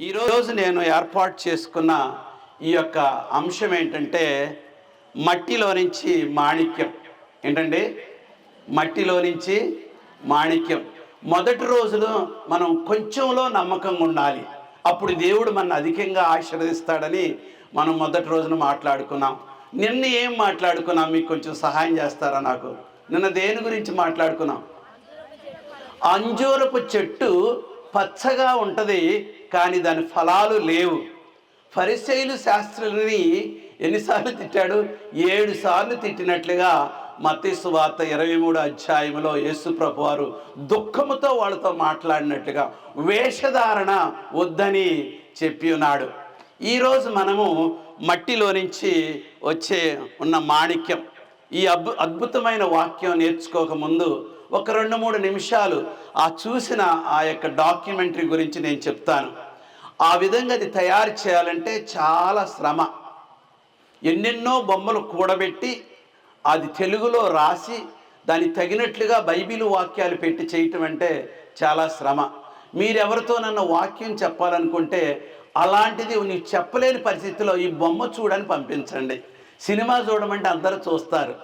ఈరోజు నేను ఏర్పాటు చేసుకున్న ఈ యొక్క అంశం ఏంటంటే మట్టిలో నుంచి మాణిక్యం. ఏంటండి? మట్టిలో నుంచి మాణిక్యం. మొదటి రోజులో మనం కొంచెంలో నమ్మకంగా ఉండాలి, అప్పుడు దేవుడు మన అధికంగా ఆశీర్వదిస్తాడని మనం మొదటి రోజున మాట్లాడుకున్నాం. నిన్న ఏం మాట్లాడుకున్నాం? మీకు కొంచెం సహాయం చేస్తారా? నాకు నిన్న దేని గురించి మాట్లాడుకున్నాం? అంజూరపు చెట్టు పచ్చగా ఉంటుంది, కానీ దాని ఫలాలు లేవు. ఫరిసయ్యులు శాస్త్రులని ఎన్నిసార్లు తిట్టాడు? 7 సార్లు తిట్టినట్లుగా మత్తయి సువార్త 23 అధ్యాయంలో యేసు ప్రభు వారు దుఃఖముతో వాళ్ళతో మాట్లాడినట్లుగా వేషధారణ వద్దని చెప్పి ఉన్నాడు. ఈరోజు మనము మట్టిలో నుంచి ఉన్న మాణిక్యం, ఈ అద్భుతమైన వాక్యం నేర్చుకోకముందు ఒక 2-3 నిమిషాలు చూసిన ఆ యొక్క డాక్యుమెంటరీ గురించి నేను చెప్తాను. ఆ విధంగా అది తయారు చేయాలంటే చాలా శ్రమ. ఎన్నెన్నో బొమ్మలు కూడబెట్టి అది తెలుగులో రాసి దానికి తగినట్లుగా బైబిల్ వాక్యాలు పెట్టి చేయటం అంటే చాలా శ్రమ. మీరెవరితో నన్ను వాక్యం చెప్పాలనుకుంటే అలాంటిది నీకు చెప్పలేని పరిస్థితిలో ఈ బొమ్మ చూడని పంపించండి. సినిమా చూడమంటే అందరూ చూస్తారు.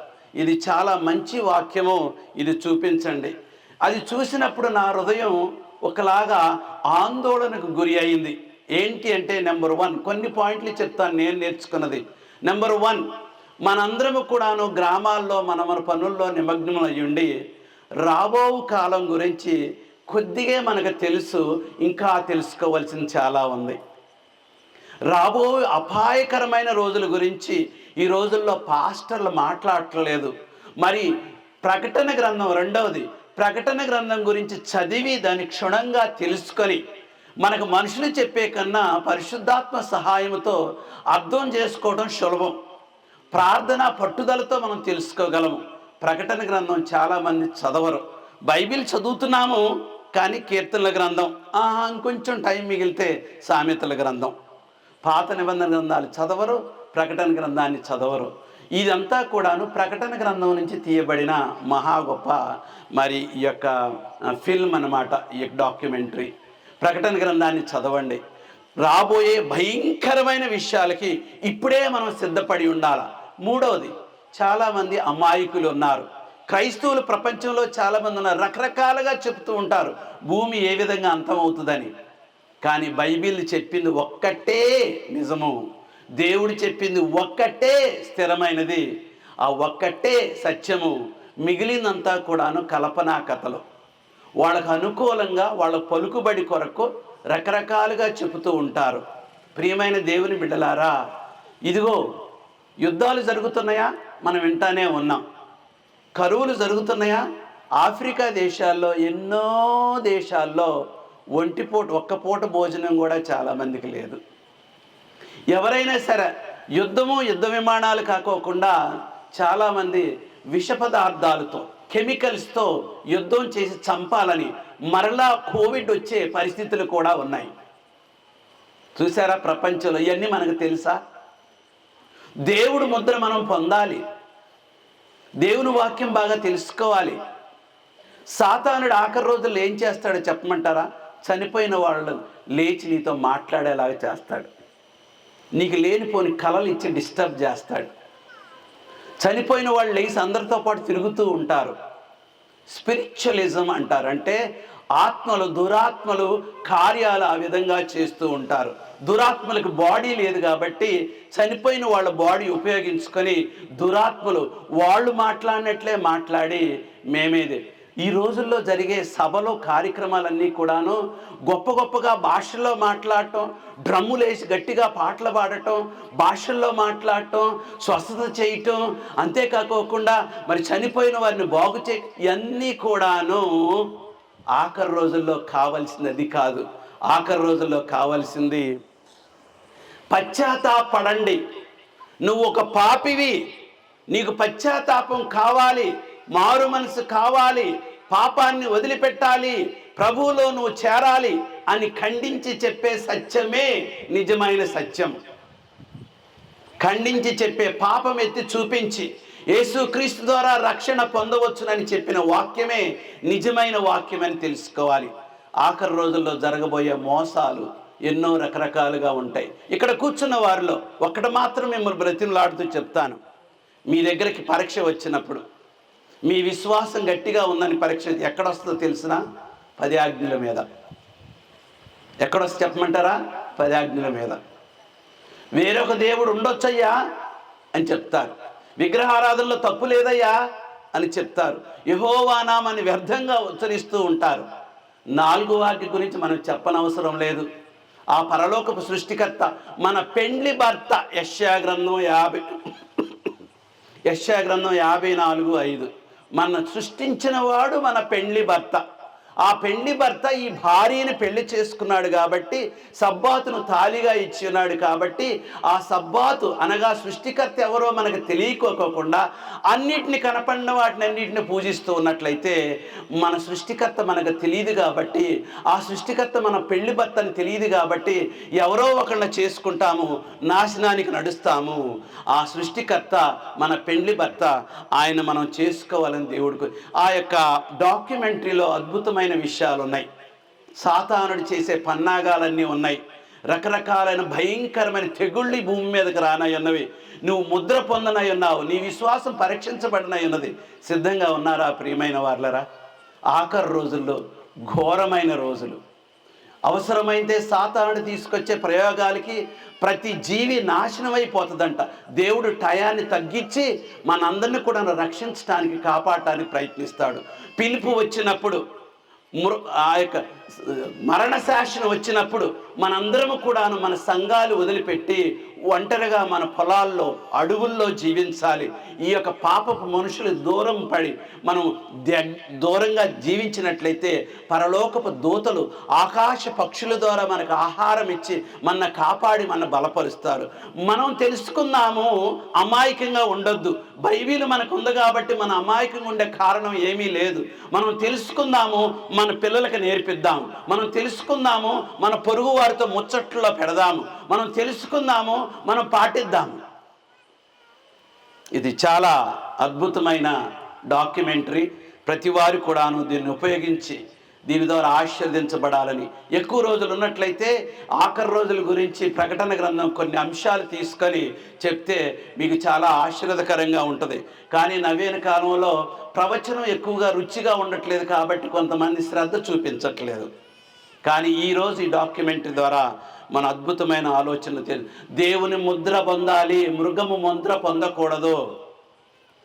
ఇది చాలా మంచి వాక్యము, ఇది చూపించండి. అది చూసినప్పుడు నా హృదయం ఒకలాగా ఆందోళనకు గురి అయింది. ఏంటి అంటే, నెంబర్ 1 కొన్ని పాయింట్లు చెప్తాను నేను నేర్చుకున్నది. నెంబర్ 1, మనందరము కూడాను గ్రామాల్లో మన పనుల్లో నిమగ్నం అయ్యుండి రాబో కాలం గురించి కొద్దిగా మనకు తెలుసు, ఇంకా తెలుసుకోవాల్సింది చాలా ఉంది. రాబో అపాయకరమైన రోజుల గురించి ఈ రోజుల్లో పాస్టర్లు మాట్లాడట్లేదు. మరి ప్రకటన గ్రంథం, రెండవది ప్రకటన గ్రంథం గురించి చదివి దాన్ని క్షుణ్ణంగా తెలుసుకొని మనకు మనుషులు చెప్పే కన్నా పరిశుద్ధాత్మ సహాయంతో అర్థం చేసుకోవడం సులభం. ప్రార్థన పట్టుదలతో మనం తెలుసుకోగలము. ప్రకటన గ్రంథం చాలామంది చదవరు. బైబిల్ చదువుతున్నాము కానీ కీర్తనల గ్రంథం, ఇంకొంచెం టైం మిగిలితే సామెతల గ్రంథం, పాత నిబంధన గ్రంథాలు చదవరు, ప్రకటన గ్రంథాన్ని చదవరు. ఇదంతా కూడాను ప్రకటన గ్రంథం నుంచి తీయబడిన మహా గొప్ప మరి ఈ యొక్క ఫిల్మ్ అన్నమాట, ఈ డాక్యుమెంటరీ. ప్రకటన గ్రంథాన్ని చదవండి. రాబోయే భయంకరమైన విషయాలకి ఇప్పుడే మనం సిద్ధపడి ఉండాలి. మూడవది, చాలామంది అమాయకులు ఉన్నారు. క్రైస్తవులు ప్రపంచంలో చాలామంది ఉన్నారు. రకరకాలుగా చెప్తూ ఉంటారు భూమి ఏ విధంగా అంతమవుతుందని. కానీ బైబిల్ చెప్పింది ఒక్కటే నిజము, దేవుడు చెప్పింది ఒక్కటే స్థిరమైనది, ఆ ఒక్కటే సత్యము. మిగిలినంతా కూడాను కల్పనా కథలు. వాళ్ళకు అనుకూలంగా వాళ్ళ పలుకుబడి కొరకు రకరకాలుగా చెబుతూ ఉంటారు. ప్రియమైన దేవుని బిడ్డలారా, ఇదిగో యుద్ధాలు జరుగుతున్నాయా? మనం వింటానే ఉన్నాం. కరువులు జరుగుతున్నాయా? ఆఫ్రికా దేశాల్లో, ఎన్నో దేశాల్లో ఒక్క పూట భోజనం కూడా చాలామందికి లేదు. ఎవరైనా సరే యుద్ధ విమానాలు కాకోకుండా చాలామంది విష పదార్థాలతో, కెమికల్స్తో యుద్ధం చేసి చంపాలని మరలా కోవిడ్ వచ్చే పరిస్థితులు కూడా ఉన్నాయి. చూసారా ప్రపంచంలో? ఇవన్నీ మనకు తెలుసా? దేవుడు ముద్ర మనం పొందాలి, దేవుని వాక్యం బాగా తెలుసుకోవాలి. సాతానుడు ఆఖరి రోజుల్లో ఏం చేస్తాడో చెప్పమంటారా? చనిపోయిన వాళ్ళు లేచి నీతో మాట్లాడేలాగా చేస్తాడు. నీకు లేనిపోని కలలు ఇచ్చి డిస్టర్బ్ చేస్తాడు. చనిపోయిన వాళ్ళు లేచి అందరితో పాటు తిరుగుతూ ఉంటారు. స్పిరిచువలిజం అంటారు. అంటే ఆత్మలు, దురాత్మలు కార్యాలు ఆ విధంగా చేస్తూ ఉంటారు. దురాత్మలకు బాడీ లేదు కాబట్టి చనిపోయిన వాళ్ళ బాడీ ఉపయోగించుకొని దురాత్మలు వాళ్ళు మాట్లాడినట్లే మాట్లాడి మేమేది. ఈ రోజుల్లో జరిగే సభలో కార్యక్రమాలన్నీ కూడాను గొప్పగా భాషల్లో మాట్లాడటం, డ్రమ్ములేసి గట్టిగా పాటలు పాడటం, భాషల్లో మాట్లాడటం, స్వస్థత చేయటం, అంతేకాకోకుండా మరి చనిపోయిన వారిని బాగు ఇవన్నీ కూడాను ఆఖరి రోజుల్లో కావాల్సింది అది కాదు. ఆఖరి రోజుల్లో కావాల్సింది పశ్చాత్తాపడండి. నువ్వు ఒక పాపివి, నీకు పశ్చాత్తాపం కావాలి, మారు మనసు కావాలి, పాపాన్ని వదిలిపెట్టాలి, ప్రభువులో నువ్వు చేరాలి అని ఖండించి చెప్పే సత్యమే నిజమైన సత్యం. ఖండించి చెప్పే, పాపం ఎత్తి చూపించి యేసుక్రీస్తు ద్వారా రక్షణ పొందవచ్చునని చెప్పిన వాక్యమే నిజమైన వాక్యమని తెలుసుకోవాలి. ఆఖరి రోజుల్లో జరగబోయే మోసాలు ఎన్నో రకరకాలుగా ఉంటాయి. ఇక్కడ కూర్చున్న వారిలో ఒక్కటి మాత్రం మిమ్మల్ని బ్రతిమలాడుతూ చెప్తాను. మీ దగ్గరికి పరీక్ష వచ్చినప్పుడు మీ విశ్వాసం గట్టిగా ఉందని పరీక్ష ఎక్కడొస్తుందో తెలిసినా 10 ఆజ్ఞల మీద. ఎక్కడొస్తే చెప్పమంటారా? 10 ఆజ్ఞల మీద. వేరొక దేవుడు ఉండొచ్చయ్యా అని చెప్తారు. విగ్రహారాధనలో తప్పు లేదయ్యా అని చెప్తారు. యెహోవా నామాన్ని వ్యర్థంగా ఉచ్చరిస్తూ ఉంటారు. 4వ వాక్య గురించి మనం చెప్పనవసరం లేదు. ఆ పరలోకపు సృష్టికర్త మన పెండ్లి భర్త. యెషయా గ్రంథం 54:5 మన సృష్టించిన వాడు మన పెండ్లి భర్త. ఆ పెండ్లి భర్త ఈ భార్యని పెళ్లి చేసుకున్నాడు కాబట్టి, సబ్బాతును తాళిగా ఇచ్చి ఉన్నాడు కాబట్టి, ఆ సబ్బాతు అనగా సృష్టికర్త ఎవరో మనకు తెలియకోకుండా అన్నిటిని కనపడిన వాటిని అన్నిటిని పూజిస్తూ ఉన్నట్లయితే మన సృష్టికర్త మనకు తెలియదు కాబట్టి, ఆ సృష్టికర్త మన పెళ్లి భర్తని తెలియదు కాబట్టి ఎవరో ఒకళ్ళని చేసుకుంటాము, నాశనానికి నడుస్తాము. ఆ సృష్టికర్త మన పెండ్లి భర్త, ఆయన మనం చేసుకోవాలని దేవుడికి ఆ యొక్క డాక్యుమెంటరీలో అద్భుతమైన విషయాలు ఉన్నాయి. సాతానుడు చేసే పన్నాగాలన్నీ ఉన్నాయి. రకరకాలైన భయంకరమైన తెగుళ్ళి భూమి మీదకి రానయ్యున్నవి. నువ్వు ముద్ర పొందనై ఉన్నావు. నీ విశ్వాసం పరీక్షించబడినై ఉన్నది. సిద్ధంగా ఉన్నారా ప్రియమైన వాళ్ళరా? ఆఖరి రోజుల్లో ఘోరమైన రోజులు. అవసరమైతే సాతానుడు తీసుకొచ్చే ప్రయోగాలకి ప్రతి జీవి నాశనం అయిపోతుందంట. దేవుడు టయాన్ని తగ్గించి మనందరినీ కూడా రక్షించడానికి, కాపాడటానికి ప్రయత్నిస్తాడు. పిలుపు వచ్చినప్పుడు, ఆ యొక్క మరణ శాసనం వచ్చినప్పుడు మనందరము కూడాను మన సంఘాలు వదిలిపెట్టి ఒంటరిగా మన పొలాల్లో, అడవుల్లో జీవించాలి. ఈ యొక్క పాపపు మనుషులు దూరం పడి మనం దూరంగా జీవించినట్లయితే పరలోకపు దూతలు ఆకాశ పక్షుల ద్వారా మనకు ఆహారం ఇచ్చి మన కాపాడి మన బలపరుస్తారు. మనం తెలుసుకుందాము, అమాయకంగా ఉండొద్దు. బైబిల్ మనకు ఉంది కాబట్టి మన అమాయకంగా ఉండే కారణం ఏమీ లేదు. మనం తెలుసుకుందాము, మన పిల్లలకు నేర్పిద్దాము. మనం తెలుసుకుందాము, మన పొరుగు వారితో ముచ్చట్లో పెడదాము. మనం తెలుసుకుందాము, మనం పాటిద్దాము. ఇది చాలా అద్భుతమైన డాక్యుమెంటరీ. ప్రతి వారు కూడాను దీన్ని ఉపయోగించి దీని ద్వారా ఆశీర్వదించబడాలని. ఎక్కువ రోజులు ఉన్నట్లయితే ఆఖరి రోజుల గురించి ప్రకటన గ్రంథం కొన్ని అంశాలు తీసుకొని చెప్తే మీకు చాలా ఆశీర్వదకరంగా ఉంటుంది. కానీ నవీన కాలంలో ప్రవచనం ఎక్కువగా రుచిగా ఉండట్లేదు కాబట్టి కొంతమంది శ్రద్ధ చూపించట్లేదు. కానీ ఈరోజు ఈ డాక్యుమెంటరీ ద్వారా మన అద్భుతమైన ఆలోచనలు దేవుని ముద్ర పొందాలి, మృగము ముద్ర పొందకూడదు.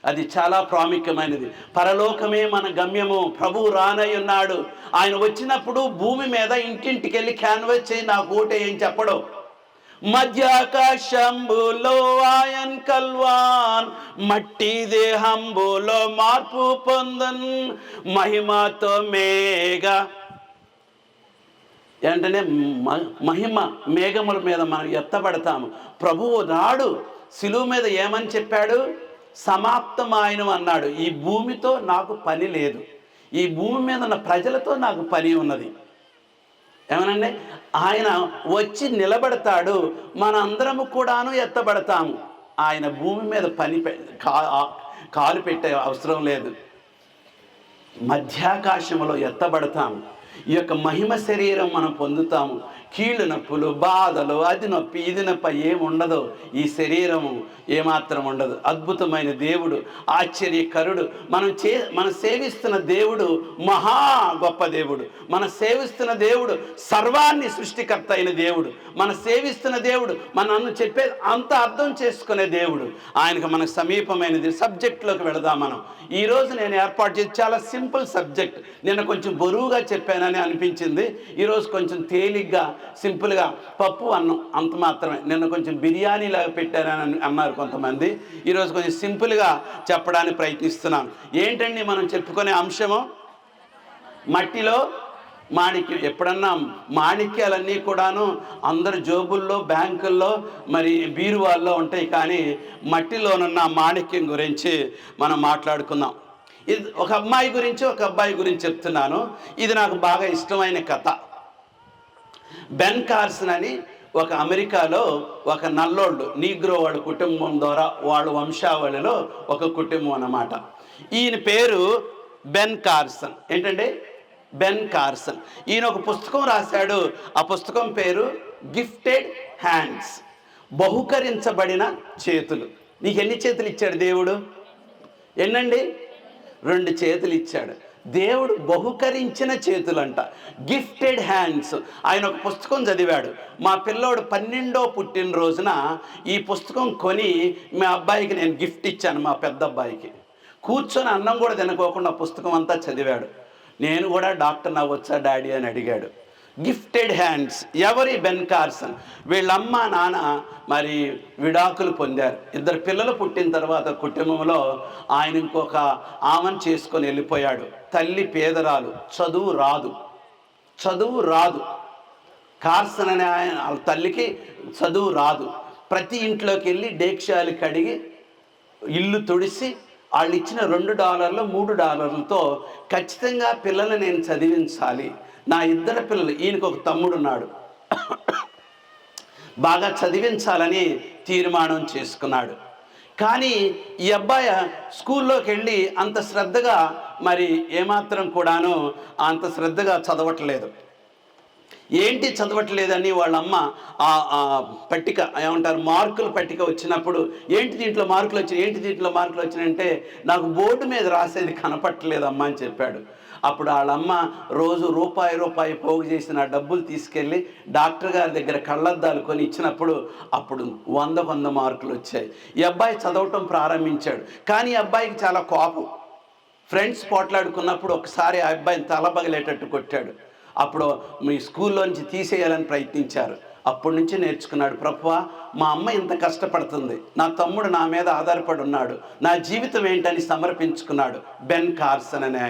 అది చాలా ప్రాముఖ్యమైనది. పరలోకమే మన గమ్యము. ప్రభువు రానై ఉన్నాడు. ఆయన వచ్చినప్పుడు భూమి మీద ఇంటింటికి వెళ్ళి క్యాన్వాస్ చేయి, నాకు ఓటే ఏం చెప్పడం. మధ్యాకాశంబులో ఆయన్ కల్వాన్, మట్టి దేహంబులో మార్పు పొందన్, మహిమతో మేఘ ఏంటనే మహిమ మేఘముల మీద మనం ఎత్తబడతాము. ప్రభువు నాడు శిలువ మీద ఏమని చెప్పాడు? సమాప్తమాయను అన్నాడు. ఈ భూమితో నాకు పని లేదు, ఈ భూమి మీద ఉన్న ప్రజలతో నాకు పని ఉన్నది. ఏమనండి? ఆయన వచ్చి నిలబడతాడు, మనందరము కూడాను ఎత్తబడతాము. ఆయన భూమి మీద కాలు పెట్టే అవసరం లేదు. మధ్యాకాశంలో ఎత్తబడతాము. ఈ యొక్క మహిమ శరీరం మనం పొందుతాము. కీళ్ళు నొప్పులు, బాధలు, అది నొప్పి, ఇది నొప్పి ఏమి ఉండదు. ఈ శరీరము ఏమాత్రం ఉండదు. అద్భుతమైన దేవుడు, ఆశ్చర్యకరుడు. మనం సేవిస్తున్న దేవుడు మహా గొప్ప దేవుడు. మనం సేవిస్తున్న దేవుడు సర్వాన్ని సృష్టికర్త అయిన దేవుడు. మనం సేవిస్తున్న దేవుడు మనల్ని చెప్పేది అంత అర్థం చేసుకునే దేవుడు. ఆయనకు మనకు సమీపమైనది. సబ్జెక్ట్లోకి వెళదాం మనం. ఈరోజు నేను ఏర్పాటు చేసి చాలా సింపుల్ సబ్జెక్ట్. నిన్న కొంచెం బరువుగా చెప్పానని అనిపించింది. ఈరోజు కొంచెం తేలిగ్గా సింపుల్గా పప్పు అన్నం అంత మాత్రమే. నిన్న కొంచెం బిర్యానీ లాగా పెట్టానని అన్నారు కొంతమంది. ఈరోజు కొంచెం సింపుల్గా చెప్పడానికి ప్రయత్నిస్తున్నాను. ఏంటండి మనం చెప్పుకునే అంశము? మట్టిలో మాణిక్యం. ఎప్పుడన్నా మాణిక్యాలన్నీ కూడాను అందరు జోబుల్లో, బ్యాంకుల్లో, మరి బీరువాల్లో ఉంటాయి. కానీ మట్టిలోనున్న మాణిక్యం గురించి మనం మాట్లాడుకుందాం. ఇది ఒక అమ్మాయి గురించి, ఒక అబ్బాయి గురించి చెప్తున్నాను. ఇది నాకు బాగా ఇష్టమైన కథ. బెన్ కార్సన్ అని ఒక అమెరికాలో ఒక నల్లోళ్ళు నీగ్రో వాళ్ళ కుటుంబం ద్వారా వాళ్ళ వంశావళిలో ఒక కుటుంబం అన్నమాట. ఈయన పేరు బెన్ కార్సన్. ఏంటంటే బెన్ కార్సన్. ఈయన ఒక పుస్తకం రాశాడు. ఆ పుస్తకం పేరు గిఫ్టెడ్ హ్యాండ్స్, బహుకరించబడిన చేతులు. నీకు ఎన్ని చేతులు ఇచ్చాడు దేవుడు? ఎన్నండి? 2 చేతులు ఇచ్చాడు దేవుడు. బహుకరించిన చేతులంట, గిఫ్టెడ్ హ్యాండ్స్. ఆయన ఒక పుస్తకం చదివాడు. మా పిల్లోడు 12వ పుట్టినరోజున ఈ పుస్తకం కొని మా అబ్బాయికి నేను గిఫ్ట్ ఇచ్చాను. మా పెద్ద అబ్బాయికి కూర్చొని అన్నం కూడా తినకోకుండా పుస్తకం అంతా చదివాడు. నేను కూడా డాక్టర్ నవ్వొచ్చా డాడీ అని అడిగాడు. Gifted hands. ఎవరి? Ben Carson. వీళ్ళమ్మ నాన్న మరి విడాకులు పొందారు. 2 పిల్లలు పుట్టిన తర్వాత కుటుంబంలో ఆయన ఇంకొక ఆమెను చేసుకొని వెళ్ళిపోయాడు. తల్లి పేదరాలు, చదువు రాదు. కార్సన్ అనే ఆయన తల్లికి చదువు రాదు. ప్రతి ఇంట్లోకి వెళ్ళి డేక్షాలు కడిగి ఇల్లు తుడిసి వాళ్ళు ఇచ్చిన $2 $3తో ఖచ్చితంగా పిల్లల్ని నేను చదివించాలి, నా 2 పిల్లలు, ఈయనకు ఒక తమ్ముడున్నాడు, బాగా చదివించాలని తీర్మానం చేసుకున్నాడు. కానీ ఈ అబ్బాయి స్కూల్లోకి వెళ్ళి అంత శ్రద్ధగా మరి ఏమాత్రం కూడాను అంత శ్రద్ధగా చదవట్లేదు. ఏంటి చదవట్లేదని వాళ్ళమ్మ పట్టిక ఏమంటారు, మార్కుల పట్టిక వచ్చినప్పుడు ఏంటి దీంట్లో మార్కులు వచ్చినాయంటే నాకు బోర్డు మీద రాసేది కనపట్టలేదమ్మా అని చెప్పాడు. అప్పుడు వాళ్ళమ్మ రోజు రూపాయి పోగు చేసిన డబ్బులు తీసుకెళ్ళి డాక్టర్ గారి దగ్గర కళ్ళద్దాలు కొని ఇచ్చినప్పుడు అప్పుడు 100 మార్కులు వచ్చాయి. ఈ అబ్బాయి చదవటం ప్రారంభించాడు. కానీ ఈ అబ్బాయికి చాలా కోపం. ఫ్రెండ్స్ పోట్లాడుకున్నప్పుడు ఒకసారి ఆ అబ్బాయిని తలబగలేటట్టు కొట్టాడు. అప్పుడు మీ స్కూల్లోంచి తీసేయాలని ప్రయత్నించారు. అప్పటి నుంచి నేర్చుకున్నాడు, ప్రభువా మా అమ్మ ఇంత కష్టపడుతుంది, నా తమ్ముడు నా మీద ఆధారపడి ఉన్నాడు, నా జీవితం ఏంటని సమర్పించుకున్నాడు బెన్ కార్సన్ అనే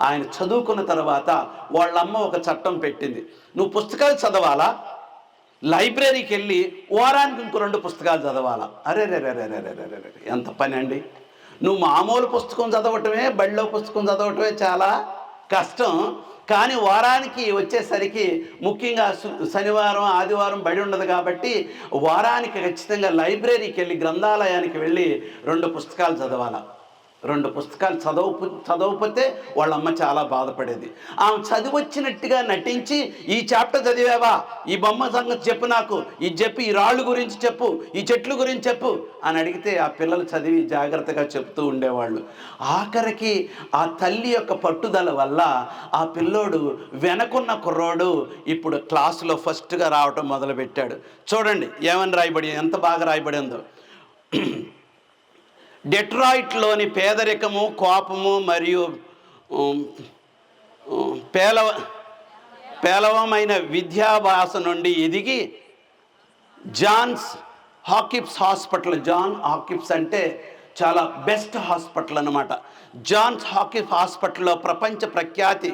ఆయన చదువుకున్న తర్వాత వాళ్ళమ్మ ఒక చట్టం పెట్టింది. నువ్వు పుస్తకాలు చదవాలా, లైబ్రరీకి వెళ్ళి వారానికి ఇంకో 2 పుస్తకాలు చదవాలా. అరే ఎంత పని అండి. నువ్వు మామూలు పుస్తకం చదవటమే, బడిలో పుస్తకం చదవటమే చాలా కష్టం. కానీ వారానికి వచ్చేసరికి ముఖ్యంగా శనివారం ఆదివారం బడి ఉండదు కాబట్టి వారానికి ఖచ్చితంగా లైబ్రరీకి వెళ్ళి గ్రంథాలయానికి వెళ్ళి 2 పుస్తకాలు చదవాలి. 2 పుస్తకాలు చదవకపోతే వాళ్ళమ్మ చాలా బాధపడేది. ఆమె చదివొచ్చినట్టుగా నటించి ఈ చాప్టర్ చదివావా, ఈ బొమ్మ సంగతి చెప్పు, నాకు ఇది చెప్పి, ఈ రాళ్ళు గురించి చెప్పు, ఈ చెట్లు గురించి చెప్పు అని అడిగితే ఆ పిల్లలు చదివి జాగ్రత్తగా చెప్తూ ఉండేవాళ్ళు. ఆఖరికి ఆ తల్లి యొక్క పట్టుదల వల్ల ఆ పిల్లోడు వెనకున్న కుర్రోడు ఇప్పుడు క్లాసులో ఫస్ట్గా రావటం మొదలుపెట్టాడు. చూడండి ఏమని రాయబడి, ఎంత బాగా రాయబడిందో. డెట్రాయిట్లోని పేదరికము, కోపము మరియు పేలవమైన విద్యాభ్యాస నుండి ఎదిగి Johns Hopkins hospital, John Hopkins అంటే చాలా బెస్ట్ హాస్పిటల్ అన్నమాట. జాన్స్ హాకిన్స్ హాస్పిటల్లో ప్రపంచ ప్రఖ్యాతి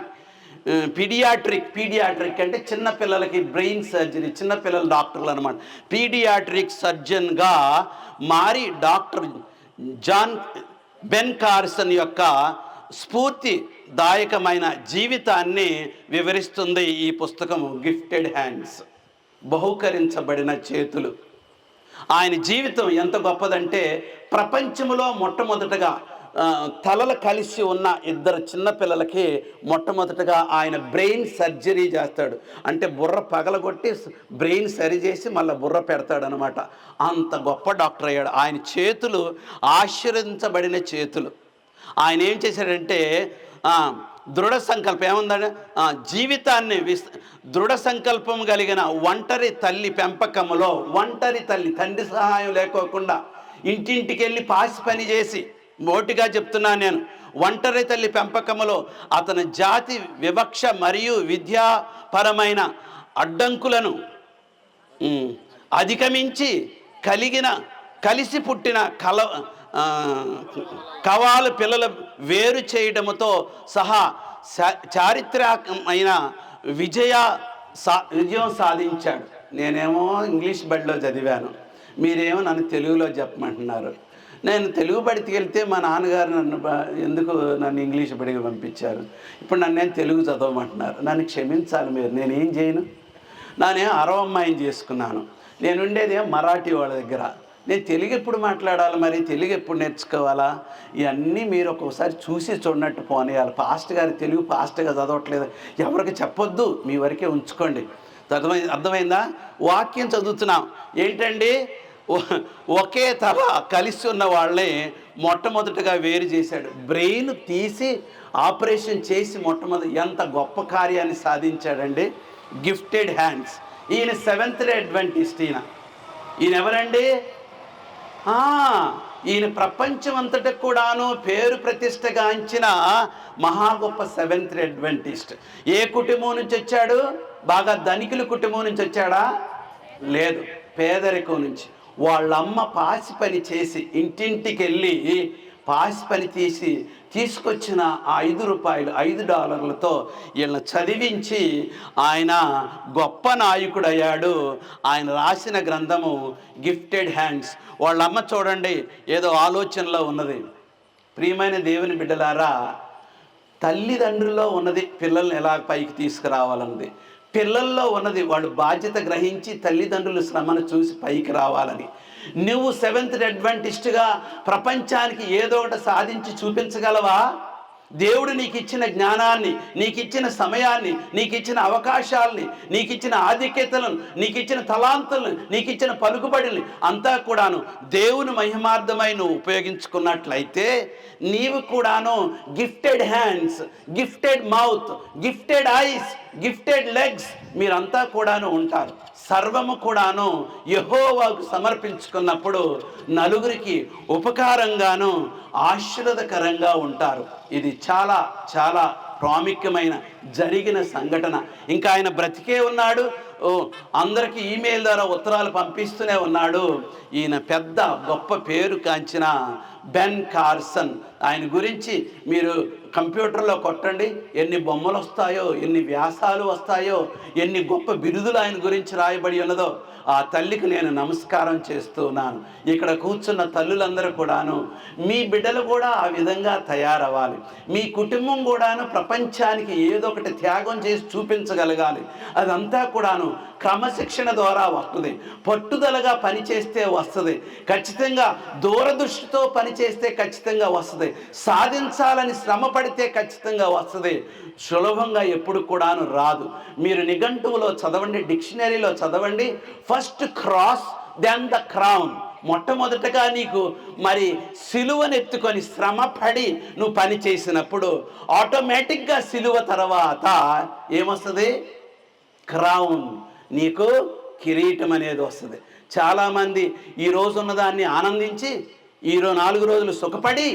పీడియాట్రిక్ అంటే చిన్నపిల్లలకి బ్రెయిన్ సర్జరీ, చిన్నపిల్లల డాక్టర్లు అనమాట. పీడియాట్రిక్ సర్జన్గా మారి డాక్టర్ బెన్ కార్సన్ యొక్క స్ఫూర్తిదాయకమైన జీవితాన్ని వివరిస్తుంది ఈ పుస్తకము గిఫ్టెడ్ హ్యాండ్స్, బహుకరించబడిన చేతులు. ఆయన జీవితం ఎంత గొప్పదంటే ప్రపంచంలో మొట్టమొదటగా తలలు కలిసి ఉన్న 2 చిన్నపిల్లలకి మొట్టమొదటగా ఆయన బ్రెయిన్ సర్జరీ చేస్తాడు. అంటే బుర్ర పగలగొట్టి బ్రెయిన్ సరి చేసి మళ్ళీ బుర్ర పెడతాడనమాట. అంత గొప్ప డాక్టర్ అయ్యాడు. ఆయన చేతులు ఆశీర్వదించబడిన చేతులు. ఆయన ఏం చేశాడంటే దృఢ సంకల్పం ఏముందంటే జీవితాన్ని దృఢ సంకల్పం కలిగిన ఒంటరి తల్లి పెంపకంలో, ఒంటరి తల్లి, తండ్రి సహాయం లేకోకుండా ఇంటింటికి వెళ్ళి పాసి పని చేసి, మోటిగా చెప్తున్నాను నేను, ఒంటరి తల్లి పెంపకములో అతని జాతి వివక్ష మరియు విద్యాపరమైన అడ్డంకులను అధిగమించి కలిసి పుట్టిన కవాలు పిల్లలు వేరు చేయడముతో సహా చారిత్రకమైన విజయం సాధించాడు. నేనేమో ఇంగ్లీష్ బడిలో చదివాను, మీరేమో నన్ను తెలుగులో చెప్పమంటున్నారు. నేను తెలుగు బడికి వెళ్తే మా నాన్నగారు ఎందుకు నన్ను ఇంగ్లీష్ బడికి పంపించారు, ఇప్పుడు నన్ను నేను తెలుగు చదవమంటున్నారు. నన్ను క్షమించాలి మీరు, నేనేం చేయను. నానేం అరవమ్మాయిని చేసుకున్నాను. నేను ఉండేది మరాఠీ వాళ్ళ దగ్గర. నేను తెలుగు ఎప్పుడు మాట్లాడాలి, మరి తెలుగు ఎప్పుడు నేర్చుకోవాలా? ఇవన్నీ మీరు ఒక్కోసారి చూసి చూడనట్టు పోనీయాలి. పాస్ట్ గారు తెలుగు పాస్ట్గా చదవట్లేదు, ఎవరికి చెప్పొద్దు, మీ వరకే ఉంచుకోండి. అర్థమైందా? వాక్యం చదువుతున్నాం. ఏంటండి, ఒకే తల కలిసి ఉన్న వాళ్ళని మొట్టమొదటిగా వేరు చేశాడు. బ్రెయిన్ తీసి ఆపరేషన్ చేసి మొట్టమొదటి ఎంత గొప్ప కార్యాన్ని సాధించాడండి. Gifted hands. ఈయన సెవెంత్ డే అడ్వెంటిస్ట్. ఈయన ఎవరండి? ఈయన ప్రపంచం అంతటా కూడాను పేరు ప్రతిష్టగాంచిన మహా గొప్ప సెవెంత్ డే అడ్వెంటిస్ట్. ఏ కుటుంబం నుంచి వచ్చాడు? బాగా ధనికుల కుటుంబం నుంచి వచ్చాడా? లేదు, పేదరికం నుంచి. వాళ్ళమ్మ పాసి పని చేసి ఇంటింటికి వెళ్ళి పాసి పని తీసుకొచ్చిన ఆ $5 $5 వీళ్ళని చదివించి ఆయన గొప్ప నాయకుడయ్యాడు. ఆయన రాసిన గ్రంథము గిఫ్టెడ్ హ్యాండ్స్. వాళ్ళమ్మ చూడండి, ఏదో ఆలోచనలో ఉన్నది. ప్రియమైన దేవుని బిడ్డలారా, తల్లిదండ్రుల్లో ఉన్నది పిల్లల్ని ఎలా పైకి తీసుకురావాలన్నది. పిల్లల్లో ఉన్నది వాళ్ళు బాధ్యత గ్రహించి తల్లిదండ్రుల శ్రమను చూసి పైకి రావాలని. నువ్వు సెవెంత్ డే అడ్వెంటిస్ట్గా ప్రపంచానికి ఏదో ఒకటి సాధించి చూపించగలవా? దేవుడు నీకు ఇచ్చిన జ్ఞానాన్ని, నీకు ఇచ్చిన సమయాన్ని, నీకు ఇచ్చిన అవకాశాలని, నీకు ఇచ్చిన ఆధిక్యతలను, నీకు ఇచ్చిన తలాంతులను, నీకు ఇచ్చిన పలుకుబడిని అంతా కూడాను దేవుని మహిమార్థమై నువ్వు ఉపయోగించుకున్నట్లయితే నీవు కూడాను gifted hands, gifted mouth, gifted ice, gifted legs మీరంతా కూడాను ఉంటారు. సర్వము కూడాను యెహోవాకు సమర్పించుకున్నప్పుడు నలుగురికి ఉపకారంగాను ఆశీర్వాదకరంగా ఉంటారు. ఇది చాలా చాలా ప్రాముఖ్యమైన జరిగిన సంఘటన. ఇంకా ఆయన బ్రతికే ఉన్నాడు, అందరికీ ఈమెయిల్ ద్వారా ఉత్తరాలు పంపిస్తూనే ఉన్నాడు. ఈయన పెద్ద గొప్ప పేరు కాంచిన బెన్ కార్సన్. ఆయన గురించి మీరు కంప్యూటర్లో కొట్టండి, ఎన్ని బొమ్మలు వస్తాయో, ఎన్ని వ్యాసాలు వస్తాయో, ఎన్ని గొప్ప బిరుదులు ఆయన గురించి రాయబడి ఉన్నదో. ఆ తల్లికి నేను నమస్కారం చేస్తున్నాను. ఇక్కడ కూర్చున్న తల్లులందరూ కూడాను మీ బిడ్డలు కూడా ఆ విధంగా తయారవ్వాలి. మీ కుటుంబం కూడాను ప్రపంచానికి ఏదో ఒకటి త్యాగం చేసి చూపించగలగాలి. అదంతా కూడాను క్రమశిక్షణ ద్వారా వస్తుంది. పట్టుదలగా పనిచేస్తే వస్తుంది, ఖచ్చితంగా దూరదృష్టితో పనిచేస్తే ఖచ్చితంగా వస్తుంది, సాధించాలని శ్రమ పడితే ఖచ్చితంగా వస్తుంది. సులభంగా ఎప్పుడు కూడాను రాదు. మీరు నిఘంటువులో చదవండి, డిక్షనరీలో చదవండి. First cross then the crown. మొట్టమొదటగా నీకు మరి సిలువనెత్తుకొని శ్రమపడి నువ్వు పని చేసినప్పుడు ఆటోమేటిక్గా సిలువ తర్వాత ఏమొస్తుంది? క్రౌన్, నీకు కిరీటం అనేది వస్తుంది. చాలామంది ఈ రోజు ఉన్నదాన్ని ఆనందించి 4 రోజులు సుఖపడి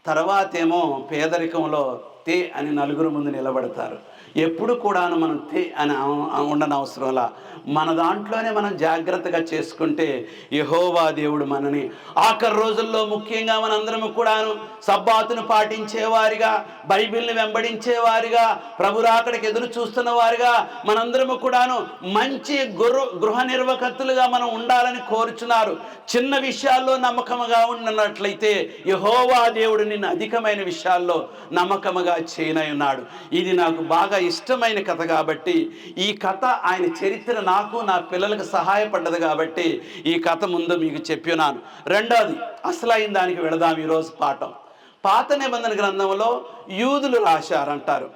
తర్వాతేమో పేదరికంలో తే అని నలుగురు ముందు నిలబడతారు. ఎప్పుడు కూడాను మనం తే అని ఉండనవసరంలా మన దాంట్లోనే మనం జాగ్రత్తగా చేసుకుంటే యెహోవా దేవుడు మనని ఆఖరి రోజుల్లో ముఖ్యంగా మనందరము కూడాను సబ్బాతును పాటించేవారిగా, బైబిల్ని వెంబడించేవారిగా, ప్రభు రాకడకి ఎదురు చూస్తున్న వారిగా మనందరము కూడాను మంచి గృహ నిర్వాహకులుగా మనం ఉండాలని కోరుచున్నారు. చిన్న విషయాల్లో నమ్మకముగా ఉన్నట్లయితే యెహోవా దేవుడు నిన్ను అధికమైన విషయాల్లో నమ్మకముగా చేయనై ఉన్నాడు. ఇది నాకు బాగా ఇష్టమైన కథ కాబట్టి ఈ కథ ఆయన చరిత్ర నాకు నా పిల్లలకు సహాయపడ్డది కాబట్టి ఈ కథ ముందు మీకు చెప్పినాను. రెండోది అసలైన దానికి వెళదాం. ఈరోజు పాఠం పాత నిబంధన గ్రంథంలో యూదులు రాశారంటారు.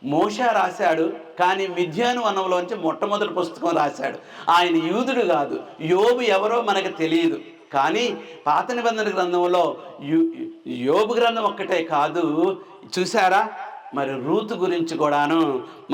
మోషే రాశాడు, కానీ మిద్యాను వనంలోంచి మొట్టమొదటి పుస్తకం రాశాడు. ఆయన యూదుడు కాదు, యోబు ఎవరో మనకు తెలియదు. కానీ పాత నిబంధన గ్రంథంలో యోబు గ్రంథం ఒక్కటే కాదు, చూసారా మరి రూతు గురించి కూడాను.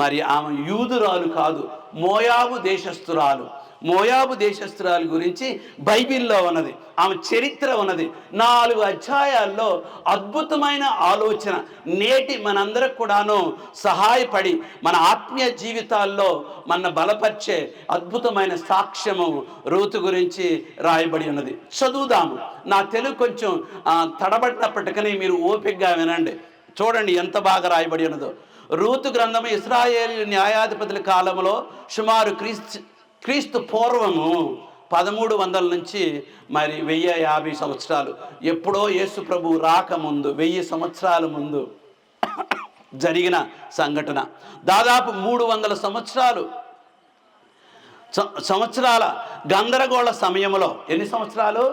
మరి ఆమె యూదురాలు కాదు, మోయాబు దేశస్థురాలు. మోయాబు దేశస్థురాలు గురించి బైబిల్లో ఉన్నది, ఆమె చరిత్ర ఉన్నది. 4 అధ్యాయాల్లో అద్భుతమైన ఆలోచన నేటి మనందరికి కూడాను సహాయపడి మన ఆత్మీయ జీవితాల్లో మన బలపరిచే అద్భుతమైన సాక్ష్యము రూతు గురించి రాయబడి ఉన్నది. చదువుదాము. నా తెలుగు కొంచెం తడబడినప్పటికీ మీరు ఓపికగా వినండి. చూడండి ఎంత బాగా రాయబడి ఉన్నదో. రూతు గ్రంథము ఇశ్రాయేలు న్యాయాధిపతుల కాలంలో సుమారు క్రీస్తు పూర్వము 1300 నుంచి మరి 1050 సంవత్సరాలు, ఎప్పుడో యేసు ప్రభు రాకముందు 1000 సంవత్సరాల ముందు జరిగిన సంఘటన. దాదాపు 300 సంవత్సరాలు సంవత్సరాల గందరగోళ సమయంలో, ఎన్ని సంవత్సరాలు?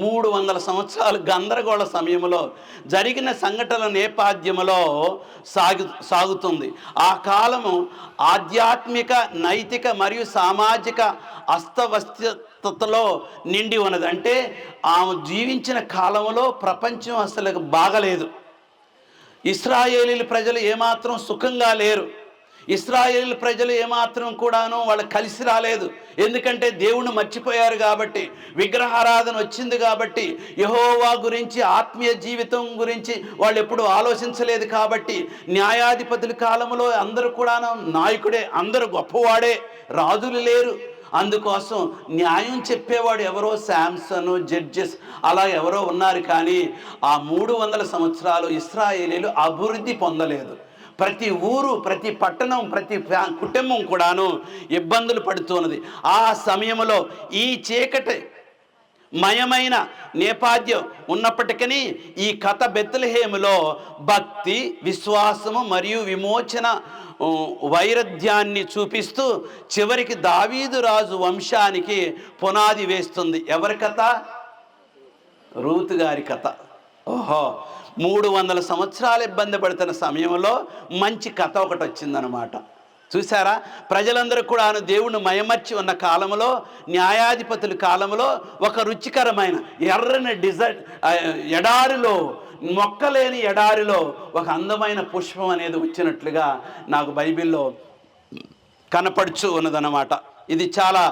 300 సంవత్సరాలు గందరగోళ సమయంలో జరిగిన సంఘటనల నేపథ్యంలో సాగుతుంది. ఆ కాలము ఆధ్యాత్మిక, నైతిక మరియు సామాజిక అస్తవ్యస్తతలో నిండి ఉన్నది. అంటే ఆమె జీవించిన కాలంలో ప్రపంచం అసలు బాగలేదు. ఇశ్రాయేలీల ప్రజలు ఏమాత్రం సుఖంగా లేరు. ఇశ్రాయేల్ ప్రజలు ఏమాత్రం కూడాను వాళ్ళు కలిసి రాలేదు. ఎందుకంటే దేవుణ్ణి మర్చిపోయారు కాబట్టి, విగ్రహారాధన వచ్చింది కాబట్టి, యెహోవా గురించి, ఆత్మీయ జీవితం గురించి వాళ్ళు ఎప్పుడూ ఆలోచించలేదు కాబట్టి, న్యాయాధిపతుల కాలంలో అందరూ కూడాను నాయకుడే, అందరూ గొప్పవాడే, రాజులు లేరు. అందుకోసం న్యాయం చెప్పేవాడు ఎవరో శాంసను, జడ్జెస్ అలా ఎవరో ఉన్నారు. కానీ ఆ 300 సంవత్సరాలు ఇశ్రాయేలీలు అభివృద్ధి పొందలేదు. ప్రతి ఊరు, ప్రతి పట్టణం, ప్రతి కుటుంబం కూడాను ఇబ్బందులు పడుతున్నది. ఆ సమయంలో ఈ చీకటి మయమైన నేపథ్యం ఉన్నప్పటికీ ఈ కథ బెత్లెహేములో భక్తి, విశ్వాసము మరియు విమోచన వైరుధ్యాన్ని చూపిస్తూ చివరికి దావీదు రాజు వంశానికి పునాది వేస్తుంది. ఎవరి కథ? రూతు గారి కథ. ఓహో, 300 సంవత్సరాలు ఇబ్బంది పడుతున్న సమయంలో మంచి కథ ఒకటి వచ్చిందనమాట. చూసారా? ప్రజలందరూ కూడా దేవుణ్ణి మయమర్చి ఉన్న కాలంలో, న్యాయాధిపతుల కాలంలో ఒక రుచికరమైన ఎర్రని ఎడారిలో, మొక్కలేని ఎడారిలో ఒక అందమైన పుష్పం అనేది వచ్చినట్లుగా నాకు బైబిల్లో కనపడుచు ఉన్నదన్నమాట. ఇది చాలా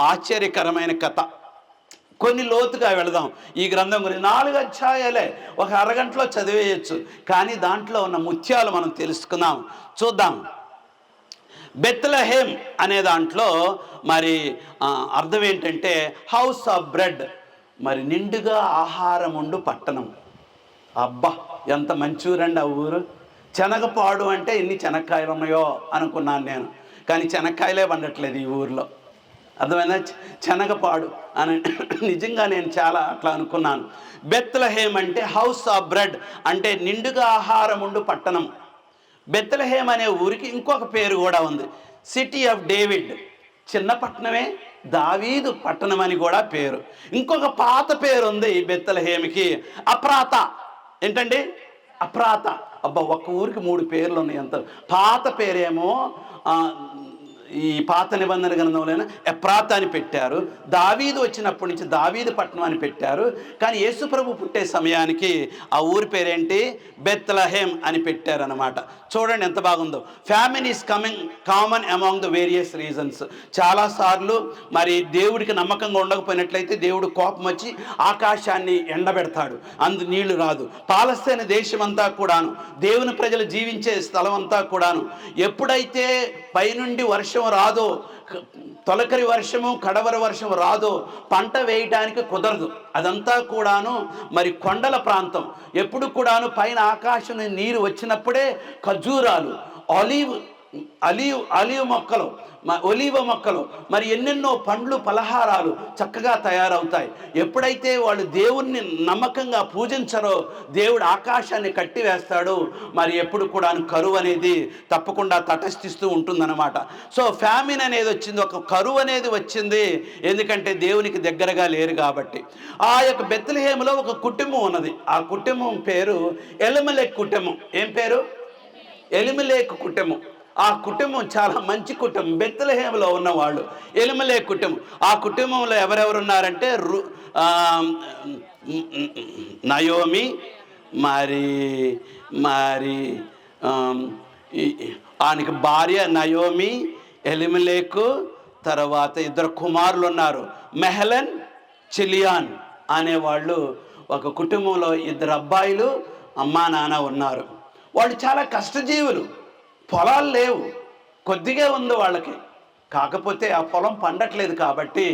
ఆశ్చర్యకరమైన కథ. కొన్ని లోతుగా వెళదాం ఈ గ్రంథం గురించి. 4 అధ్యాయాలే, ఒక అరగంటలో చదివేయచ్చు. కానీ దాంట్లో ఉన్న ముత్యాలు మనం తెలుసుకుందాం, చూద్దాం. బెత్లెహేమ్ అనే దాంట్లో మరి అర్థం ఏంటంటే హౌస్ ఆఫ్ బ్రెడ్, మరి నిండుగా ఆహారం ఉండు పట్టణం. అబ్బా, ఎంత మంచి ఊరండి ఆ ఊరు. శనగపాడు అంటే ఎన్ని శనక్కాయలు ఉన్నాయో అనుకున్నాను నేను, కానీ శనక్కాయలే వండట్లేదు ఈ ఊరిలో. అర్థమైనా? శనగపాడు అని నిజంగా నేను చాలా అట్లా అనుకున్నాను. బెత్లెహేమ్ అంటే హౌస్ ఆఫ్ బ్రెడ్, అంటే నిండుగా ఆహారం ఉండు పట్టణం. బెత్లెహేమ్ అనే ఊరికి ఇంకొక పేరు కూడా ఉంది, సిటీ ఆఫ్ డేవిడ్. చిన్న పట్టణమే, దావీదు పట్టణం అని కూడా పేరు. ఇంకొక పాత పేరు ఉంది బెత్లెహేమ్కి, అప్రాత. ఏంటండి? అప్రాత. అబ్బా, ఒక్క ఊరికి 3 పేర్లు ఉన్నాయి. అంత పాత పేరేమో ఈ పాత నిబంధన గ్రంథంలోనే ఎప్రాత అని పెట్టారు. దావీదు వచ్చినప్పటి నుంచి దావీదు పట్టణం అని పెట్టారు. కానీ యేసుప్రభు పుట్టే సమయానికి ఆ ఊరి పేరేంటి? బెత్లెహేమ్ అని పెట్టారనమాట. చూడండి ఎంత బాగుందో. Famine is common among the various reasons. చాలాసార్లు మరి దేవుడికి నమ్మకంగా ఉండకపోయినట్లయితే దేవుడు కోపం వచ్చి ఆకాశాన్ని ఎండబెడతాడు, అందు నీళ్లు రాదు. పాలస్తీనా దేశం అంతా కూడాను, దేవుని ప్రజలు జీవించే స్థలం అంతా కూడాను ఎప్పుడైతే పైనుండి వర్షం రాదో, తొలకరి వర్షము, కడవరి వర్షం రాదో, పంట వేయటానికి కుదరదు. అదంతా కూడాను మరి కొండల ప్రాంతం. ఎప్పుడు కూడాను పైన ఆకాశం నీరు వచ్చినప్పుడే ఖర్జూరాలు, ఆలివ్ మొక్కలు, ఒలీవ మొక్కలు, మరి ఎన్నెన్నో పండ్లు, పలహారాలు చక్కగా తయారవుతాయి. ఎప్పుడైతే వాళ్ళు దేవుణ్ణి నమ్మకంగా పూజించరో దేవుడు ఆకాశాన్ని కట్టివేస్తాడు. మరి ఎప్పుడు కూడా కరువు అనేది తప్పకుండా తటస్థిస్తూ ఉంటుందన్నమాట. సో ఫ్యామిన్ అనేది వచ్చింది, ఒక కరువు అనేది వచ్చింది, ఎందుకంటే దేవునికి దగ్గరగా లేరు కాబట్టి. ఆ యొక్క బెత్లెహేములో ఒక కుటుంబం ఉన్నది. ఆ కుటుంబం పేరు ఎలిమెలెకు కుటుంబం. ఏం పేరు? ఎలిమెలెకు కుటుంబం. ఆ కుటుంబం చాలా మంచి కుటుంబం. బెత్లెహేములో ఉన్నవాళ్ళు ఎలిమెలెకు కుటుంబం. ఆ కుటుంబంలో ఎవరెవరున్నారంటే నయోమి, మరి ఆయనకి భార్య నయోమి, ఎలిమెలెకు, తర్వాత 2 కుమారులు ఉన్నారు, మెహలన్, చిలియాన్ అనేవాళ్ళు. ఒక కుటుంబంలో 2 అబ్బాయిలు, అమ్మా నాన్న ఉన్నారు. వాళ్ళు చాలా కష్టజీవులు. పొలాలు లేవు, కొద్దిగా ఉంది వాళ్ళకి. కాకపోతే ఆ పొలం పండట్లేదు కాబట్టి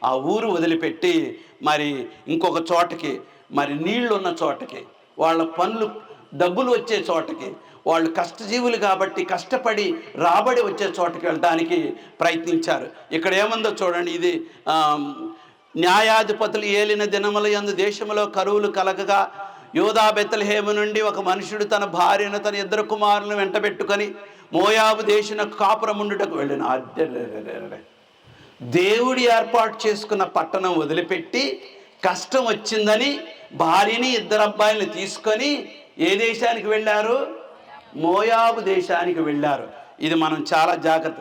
ఆ ఊరు వదిలిపెట్టి మరి ఇంకొక చోటకి, మరి నీళ్లు ఉన్న చోటకి, వాళ్ళ పనులు డబ్బులు వచ్చే చోటకి, వాళ్ళు కష్టజీవులు కాబట్టి కష్టపడి రాబడి వచ్చే చోటకి వెళ్ళడానికి ప్రయత్నించారు. ఇక్కడ ఏముందో చూడండి. ఇది న్యాయాధిపతులు ఏలిన దినముల యందు దేశంలో కరువులు కలగగా యూదా బెత్లెహేము నుండి ఒక మనుషుడు తన భార్యను, తన 2 కుమారులను వెంటబెట్టుకొని మోయాబు దేశం కాపురముండుటకు వెళ్ళిన. దేవుడు ఏర్పాటు చేసుకున్న పట్టణం వదిలిపెట్టి కష్టం వచ్చిందని భార్యని 2 అబ్బాయిల్ని తీసుకొని ఏ దేశానికి వెళ్ళారు? మోయాబు దేశానికి వెళ్ళారు. ఇది మనం చాలా జాగ్రత్త.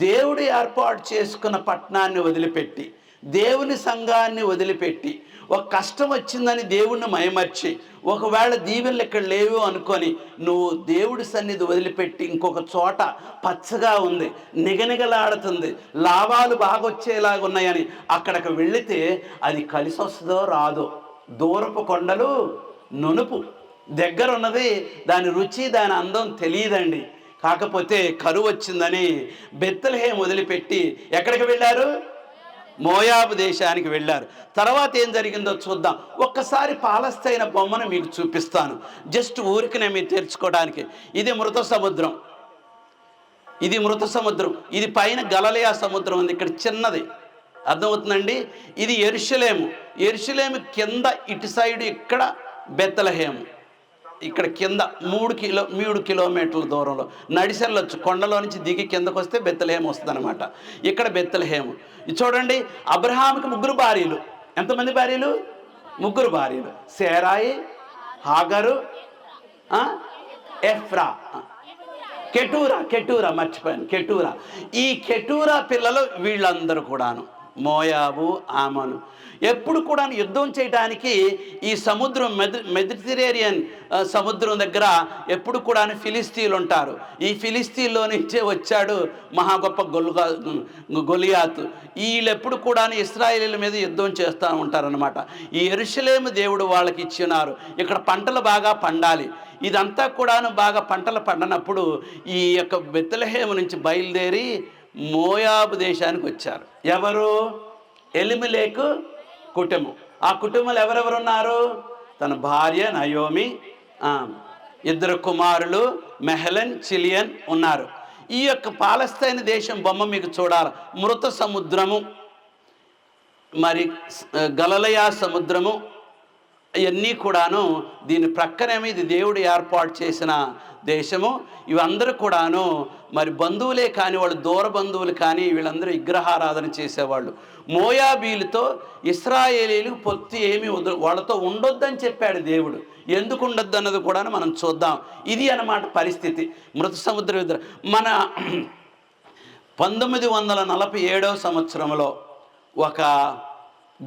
దేవుడు ఏర్పాటు చేసుకున్న పట్టణాన్ని వదిలిపెట్టి, దేవుని సంఘాన్ని వదిలిపెట్టి, ఒక కష్టం వచ్చిందని దేవుణ్ణి మయమర్చి, ఒకవేళ దీవెనలు ఇక్కడ లేవు అనుకొని నువ్వు దేవుడి సన్నిధి వదిలిపెట్టి ఇంకొక చోట పచ్చగా ఉంది, నిగనిగలాడుతుంది, లాభాలు బాగా వచ్చేలాగా ఉన్నాయని అక్కడికి వెళితే అది కలిసి వస్తుందో రాదో. దూరపు కొండలు నునుపు, దగ్గర ఉన్నది దాని రుచి దాని అందం తెలియదండి. కాకపోతే కరువు వచ్చిందని బెత్లెహేము వదిలిపెట్టి ఎక్కడికి వెళ్ళారు? మోయాబు దేశానికి వెళ్ళారు. తర్వాత ఏం జరిగిందో చూద్దాం. ఒక్కసారి పాలస్తీన బొమ్మను మీకు చూపిస్తాను, జస్ట్ ఊరికనే మీరు తెరుచుకోవడానికి. ఇది మృత సముద్రం, ఇది మృత సముద్రం. ఇది పైన గలిలయ సముద్రం ఉంది, ఇక్కడ చిన్నది, అర్థమవుతుందండి. ఇది యెరూషలేము. యెరూషలేము కింద ఇటు సైడ్ ఇక్కడ బెత్లెహేము, ఇక్కడ కింద 3 కిలోమీటర్ల దూరంలో నడిసెళ్ళొచ్చు. కొండలో నుంచి దిగి కిందకు వస్తే బెత్లెహేము వస్తుంది అనమాట. ఇక్కడ బెత్లెహేము. ఇది చూడండి, అబ్రహాముకి 3 భార్యలు. ఎంతమంది భార్యలు? 3 భార్యలు. సేరాయి, హాగరు, ఎఫ్రా, కెటూరా మర్చిపోయాను, కెటూరా. ఈ కెటూరా పిల్లలు వీళ్ళందరూ కూడాను మోయాబు, ఆమోను. ఎప్పుడు కూడా యుద్ధం చేయడానికి ఈ సముద్రం మెడిటరేనియన్ సముద్రం దగ్గర ఎప్పుడు కూడా ఫిలిస్తీన్లు ఉంటారు. ఈ ఫిలిస్తీన్లో నుంచే వచ్చాడు మహా గొప్ప గొలియాతు. వీళ్ళు ఎప్పుడు కూడా ఇశ్రాయేలీల మీద యుద్ధం చేస్తూ ఉంటారనమాట. ఈ యెరూషలేము దేవుడు వాళ్ళకి ఇచ్చినారు. ఇక్కడ పంటలు బాగా పండాలి. ఇదంతా కూడాను బాగా పంటలు పండనప్పుడు ఈ యొక్క బెత్లెహేము నుంచి బయలుదేరి మోయాబు దేశానికి వచ్చారు. ఎవరు? ఎలిమెలెకు కుటుంబం. ఆ కుటుంబంలో ఎవరెవరు ఉన్నారు? తన భార్య నయోమి, 2 కుమారులు మెహలన్, చిలియన్ ఉన్నారు. ఈ యొక్క పాలస్తీన దేశం బొమ్మ మీకు చూడాలి. మృత సముద్రము, మరి గలిలయ సముద్రము, ఇవన్నీ కూడాను దీని ప్రక్కనేమో ఇది దేవుడు ఏర్పాటు చేసిన దేశము. ఇవందరూ కూడాను మరి బంధువులే కానీ, వాళ్ళు దూర బంధువులు కానీ, వీళ్ళందరూ విగ్రహారాధన చేసేవాళ్ళు. మోయాబీలతో ఇశ్రాయేలీలు పొత్తు ఏమీ వాళ్ళతో ఉండొద్దని చెప్పాడు దేవుడు. ఎందుకు ఉండొద్దు అన్నది కూడా మనం చూద్దాం. ఇది అన్నమాట పరిస్థితి. మృత సముద్ర యుద్ధం. మన 1947వ సంవత్సరంలో ఒక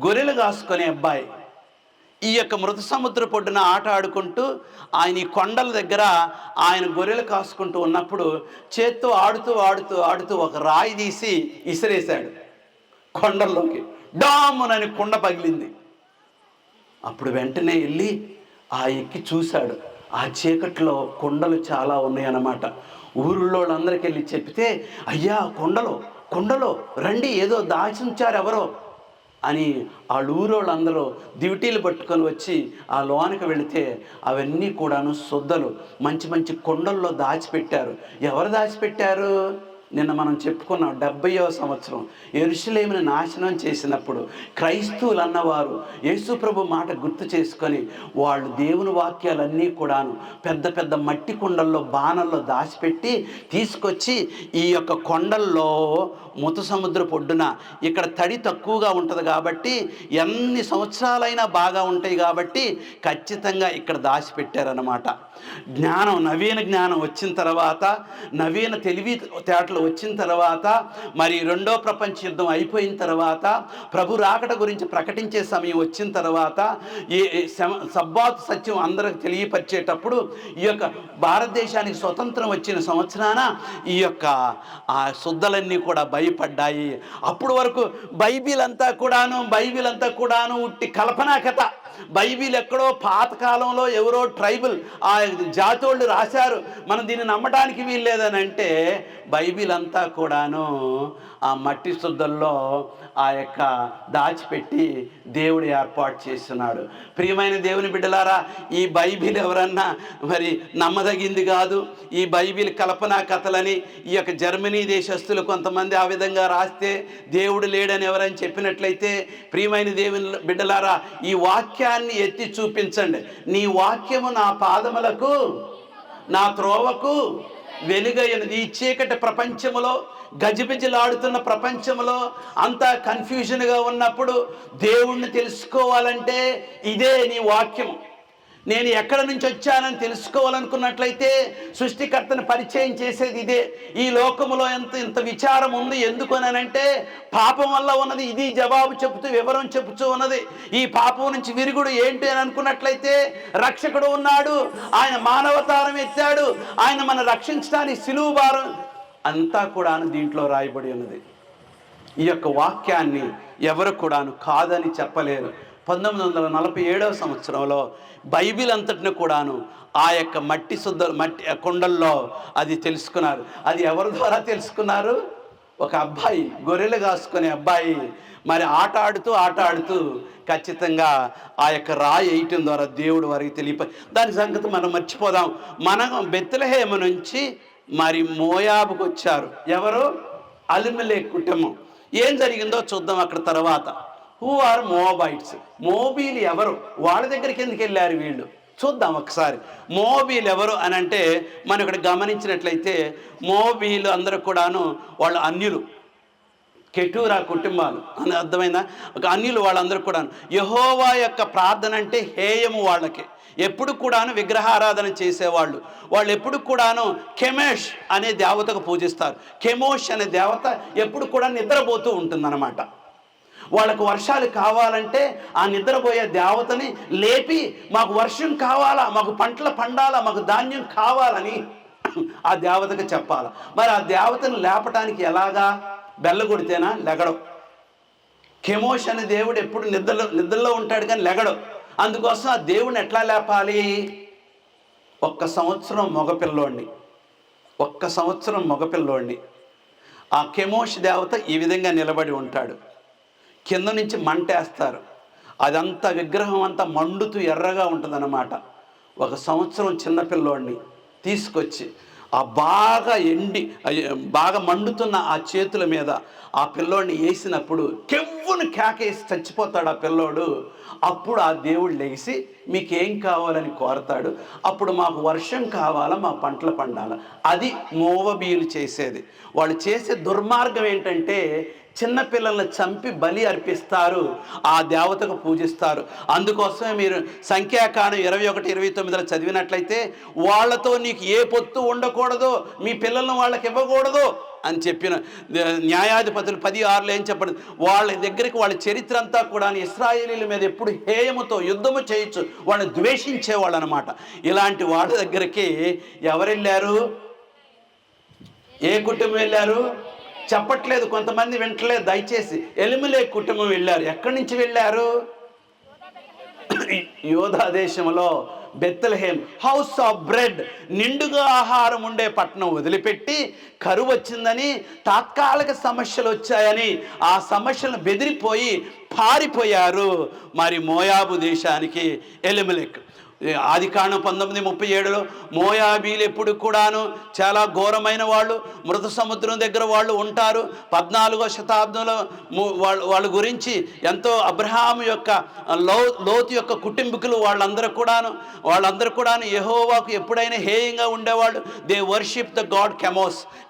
గొర్రెలు కాసుకునే అబ్బాయి ఈ యొక్క మృత సముద్ర పొడ్డున ఆట ఆడుకుంటూ ఆయన ఈ కొండల దగ్గర ఆయన గొర్రెలు కాసుకుంటూ ఉన్నప్పుడు చేత్తో ఆడుతూ ఒక రాయి తీసి ఇసిరేశాడు కొండల్లోకి. డామునని కుండ పగిలింది. అప్పుడు వెంటనే వెళ్ళి ఎక్కి చూశాడు. ఆ చీకట్లో కొండలు చాలా ఉన్నాయన్నమాట. ఊళ్ళో వాళ్ళందరికీ వెళ్ళి చెప్తే, అయ్యా కొండలో రండి, ఏదో దాచి ఉంచారు ఎవరో అని వాళ్ళ ఊరోళ్ళందరూ దివిటీలు పట్టుకొని వచ్చి ఆ లోనికి వెళితే అవన్నీ కూడాను శుద్ధలు మంచి మంచి కొండల్లో దాచిపెట్టారు. ఎవరు దాచిపెట్టారు? నిన్న మనం చెప్పుకున్నాం 70వ సంవత్సరం యెరూషలేముని నాశనం చేసినప్పుడు క్రైస్తవులు అన్నవారు యేసుప్రభు మాట గుర్తు చేసుకొని వాళ్ళు దేవుని వాక్యాలన్నీ కూడాను పెద్ద పెద్ద మట్టి కొండల్లో బాణల్లో దాచిపెట్టి తీసుకొచ్చి ఈ యొక్క కొండల్లో మృత సముద్ర పొడ్డున ఇక్కడ తడి తక్కువగా ఉంటుంది కాబట్టి ఎన్ని సంవత్సరాలైనా బాగా ఉంటాయి కాబట్టి ఖచ్చితంగా ఇక్కడ దాచిపెట్టారన్నమాట. నవీన జ్ఞానం వచ్చిన తర్వాత, నవీన తెలివి తేటలు వచ్చిన తర్వాత, మరి 2వ ప్రపంచ యుద్ధం అయిపోయిన తర్వాత, ప్రభు రాకడ గురించి ప్రకటించే సమయం వచ్చిన తర్వాత, ఈ సబ్బాతు సత్యం అందరికి తెలియపరిచేటప్పుడు ఈ యొక్క భారతదేశానికి స్వతంత్రం వచ్చిన సంవత్సరాన ఈ యొక్క ఆ శుద్ధలన్నీ కూడా భయపడ్డాయి. అప్పుడు వరకు బైబిల్ అంతా కూడాను ఉట్టి కల్పనా కథ. బైబిల్ ఎక్కడో పాతకాలంలో ఎవరో ట్రైబల్ జాతోళ్ళు రాశారు, మనం దీన్ని నమ్మడానికి వీల్లేదని అంటే బైబిల్ అంతా కూడాను ఆ మట్టి శుద్ధల్లో ఆ యొక్క దాచిపెట్టి దేవుడు ఏర్పాటు చేస్తున్నాడు. ప్రియమైన దేవుని బిడ్డలారా, ఈ బైబిల్ ఎవరన్నా మరి నమ్మదగింది కాదు. ఈ బైబిల్ కల్పనా కథలని ఈ యొక్క జర్మనీ దేశస్తులు కొంతమంది ఆ విధంగా రాస్తే దేవుడు లేడని ఎవరని చెప్పినట్లయితే, ప్రియమైన దేవుని బిడ్డలారా, ఈ వాక్యాన్ని ఎత్తి చూపించండి. నీ వాక్యము నా పాదములకు నా త్రోవకు వెలుగైనది. ఈ చీకటి ప్రపంచంలో, గజిబిజిలాడుతున్న ప్రపంచంలో అంతా కన్ఫ్యూజన్గా ఉన్నప్పుడు దేవుణ్ణి తెలుసుకోవాలంటే ఇదే నీ వాక్యం. నేను ఎక్కడ నుంచి వచ్చానని తెలుసుకోవాలనుకున్నట్లయితే సృష్టికర్తను పరిచయం చేసేది ఇదే. ఈ లోకములో ఇంత విచారం ఉంది ఎందుకనంటే పాపం వల్ల ఉన్నది. ఇది జవాబు చెబుతూ వివరం చెబుతూ ఉన్నది. ఈ పాపం నుంచి విరుగుడు ఏంటి అని అనుకున్నట్లయితే రక్షకుడు ఉన్నాడు. ఆయన మానవతారం ఎత్తాడు. ఆయన మనం రక్షించడానికి సిలువ భారం అంతా కూడా దీంట్లో రాయబడి ఉన్నది. ఈ యొక్క వాక్యాన్ని ఎవరు కూడాను కాదని చెప్పలేరు. 1947 సంవత్సరంలో బైబిల్ అంతటిని కూడాను ఆ యొక్క మట్టి కుండల్లో అది తెలుసుకున్నారు. అది ఎవరి ద్వారా తెలుసుకున్నారు? ఒక అబ్బాయి, గొర్రెలు కాసుకునే అబ్బాయి మరి ఆట ఆడుతూ ఖచ్చితంగా ఆ యొక్క రాయి వేయటం ద్వారా దేవుడు వారికి తెలియపోయి, దాని సంగతి మనం మర్చిపోదాం. మనం బెత్లెహేము నుంచి మరి మోయాబుకు వచ్చారు. ఎవరు? అలిమెలెకు కుటుంబం. ఏం జరిగిందో చూద్దాం అక్కడ తర్వాత. Who are మోబైట్స్? మోబీలు ఎవరు? వాళ్ళ దగ్గరికి ఎందుకు వెళ్ళారు వీళ్ళు? చూద్దాం ఒకసారి. మోబీలు ఎవరు అని అంటే మనం ఇక్కడ గమనించినట్లయితే మోబీలు అందరూ కూడాను వాళ్ళు అన్యులు, కెటూరా కుటుంబాలు అని అర్థమైందా? ఒక అన్యులు వాళ్ళందరూ కూడాను. యెహోవా యొక్క ప్రార్థన అంటే హేయము వాళ్ళకి. ఎప్పుడు కూడాను విగ్రహారాధన చేసేవాళ్ళు. వాళ్ళు ఎప్పుడు కూడాను కెమోష్ అనే దేవతకు పూజిస్తారు. కెమోష్ అనే దేవత ఎప్పుడు కూడా నిద్రపోతూ ఉంటుందన్నమాట. వాళ్ళకు వర్షాలు కావాలంటే ఆ నిద్రపోయే దేవతని లేపి మాకు వర్షం కావాలా, మాకు పంటలు పండాలా, మాకు ధాన్యం కావాలని ఆ దేవతకు చెప్పాలి. మరి ఆ దేవతను లేపటానికి ఎలాగా? బెల్ల కొడితేనా? లెగడం. కెమోష్ అనే దేవుడు ఎప్పుడు నిద్రలో ఉంటాడు కానీ లెగడం. అందుకోసం ఆ దేవుడిని ఎట్లా లేపాలి? ఒక్క సంవత్సరం మగపిల్లోడిని ఆ కెమోష్ దేవత ఈ విధంగా నిలబడి ఉంటాడు. కింద నుంచి మంటేస్తారు. అదంతా విగ్రహం అంతా మండుతూ ఎర్రగా ఉంటుందన్నమాట. ఒక సంవత్సరం చిన్నపిల్లోడిని తీసుకొచ్చి ఆ బాగా మండుతున్న ఆ చేతుల మీద ఆ పిల్లోడిని వేసినప్పుడు కెవ్వును కేకేసి చచ్చిపోతాడు ఆ పిల్లోడు. అప్పుడు ఆ దేవుడు లేచి మీకేం కావాలని కోరతాడు. అప్పుడు మాకు వర్షం కావాలా, మా పంటలు పండాలా. అది మోవబీలు చేసేది. వాళ్ళు చేసే దుర్మార్గం ఏంటంటే చిన్నపిల్లల్ని చంపి బలి అర్పిస్తారు, ఆ దేవతకు పూజిస్తారు. అందుకోసమే మీరు సంఖ్యాకాండం 21-29 చదివినట్లయితే వాళ్ళతో నీకు ఏ పొత్తు ఉండకూడదు, మీ పిల్లలను వాళ్ళకి ఇవ్వకూడదు అని చెప్పిన న్యాయాధిపతులు 10:6 ఏం చెప్పండి. వాళ్ళ దగ్గరికి వాళ్ళ చరిత్ర అంతా కూడా ఇశ్రాయేలీల మీద ఎప్పుడు హేయముతో యుద్ధము చేయొచ్చు, వాళ్ళని ద్వేషించేవాళ్ళు అనమాట. ఇలాంటి వాళ్ళ దగ్గరికి ఎవరు వెళ్ళారు? ఏ కుటుంబం వెళ్ళారు? చెప్పట్లేదు, కొంతమంది వింటలేదు దయచేసి. ఎలిమెలెకు కుటుంబం వెళ్ళారు. ఎక్కడి నుంచి వెళ్ళారు? యోధా దేశంలో బెత్లెహేమ్, హౌస్ ఆఫ్ బ్రెడ్, నిండుగా ఆహారం ఉండే పట్టణం వదిలిపెట్టి కరువు వచ్చిందని, తాత్కాలిక సమస్యలు వచ్చాయని ఆ సమస్యలను బెదిరిపోయి పారిపోయారు మరి మోయాబు దేశానికి ఎలిమెలెకు. ఆదికాండం 19:37 మోయాబీలు ఎప్పుడు కూడాను చాలా ఘోరమైన వాళ్ళు, మృత సముద్రం దగ్గర వాళ్ళు ఉంటారు. 14వ శతాబ్దంలో వాళ్ళ గురించి ఎంతో అబ్రహాము యొక్క లోతు యొక్క కుటుంబీకులు వాళ్ళందరూ కూడాను యెహోవాకు ఎప్పుడైనా హేయంగా ఉండేవాళ్ళు. దే వర్షిప్ ద గాడ్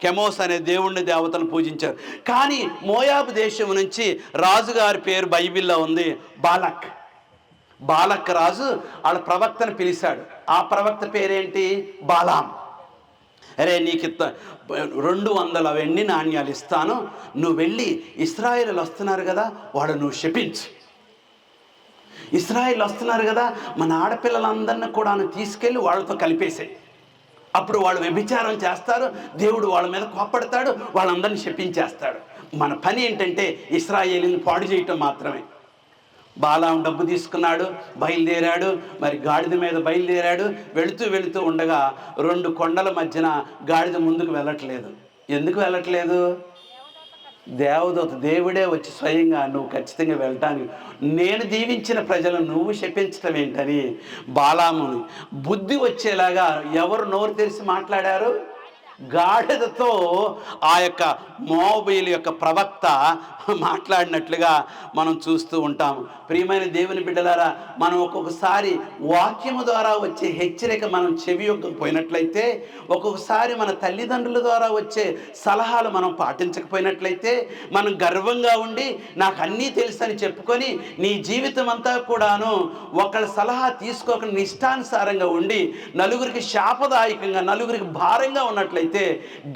కెమోస్ అనే దేవుణ్ణి దేవతను పూజించారు. కానీ మోయాబు దేశం నుంచి రాజుగారి పేరు బైబిల్లో ఉంది, బాలక్ రాజు వాళ్ళ ప్రవక్తను పిలిచాడు. ఆ ప్రవక్త పేరేంటి? బాలాం. అరే నీకు 200 వెండి నాణ్యాలు ఇస్తాను, నువ్వు వెళ్ళి ఇశ్రాయేలు వస్తున్నారు కదా వాడు నువ్వు శపించు. ఇశ్రాయేలు వస్తున్నారు కదా మన ఆడపిల్లలందరినీ కూడా తీసుకెళ్ళి వాళ్ళతో కలిపేసాయి. అప్పుడు వాళ్ళు వ్యభిచారం చేస్తారు, దేవుడు వాళ్ళ మీద కోపడతాడు, వాళ్ళందరినీ శపించేస్తాడు. మన పని ఏంటంటే ఇశ్రాయేలుని పాడు చేయటం మాత్రమే. బాలాం డబ్బు తీసుకున్నాడు, బయలుదేరాడు. మరి గాడిద మీద బయలుదేరాడు. వెళుతూ ఉండగా 2 కొండల మధ్యన గాడిద ముందుకు వెళ్ళట్లేదు. ఎందుకు వెళ్ళట్లేదు? దేవుడే వచ్చి స్వయంగా నువ్వు ఖచ్చితంగా వెళ్ళటానికి, నేను దీవించిన ప్రజలను నువ్వు శపించటం ఏంటని బాలాముని బుద్ధి వచ్చేలాగా ఎవరు నోరు తెరిచి మాట్లాడారు? గాడిదతో ఆ యొక్క మోయాబీయుల యొక్క ప్రవక్త మాట్లాడినట్లుగా మనం చూస్తూ ఉంటాము. ప్రియమైన దేవుని బిడ్డలారా, మనం ఒక్కొక్కసారి వాక్యము ద్వారా వచ్చే హెచ్చరిక మనం చెవియొక్కకపోయినట్లయితే, ఒక్కొక్కసారి మన తల్లిదండ్రుల ద్వారా వచ్చే సలహాలు మనం పాటించకపోయినట్లయితే, మనం గర్వంగా ఉండి నాకు అన్నీ తెలుసని చెప్పుకొని నీ జీవితం అంతా కూడాను ఒకళ్ళ సలహా తీసుకోకుండా నిష్టానుసారంగా ఉండి నలుగురికి శాపదాయకంగా, నలుగురికి భారంగా ఉన్నట్లయితే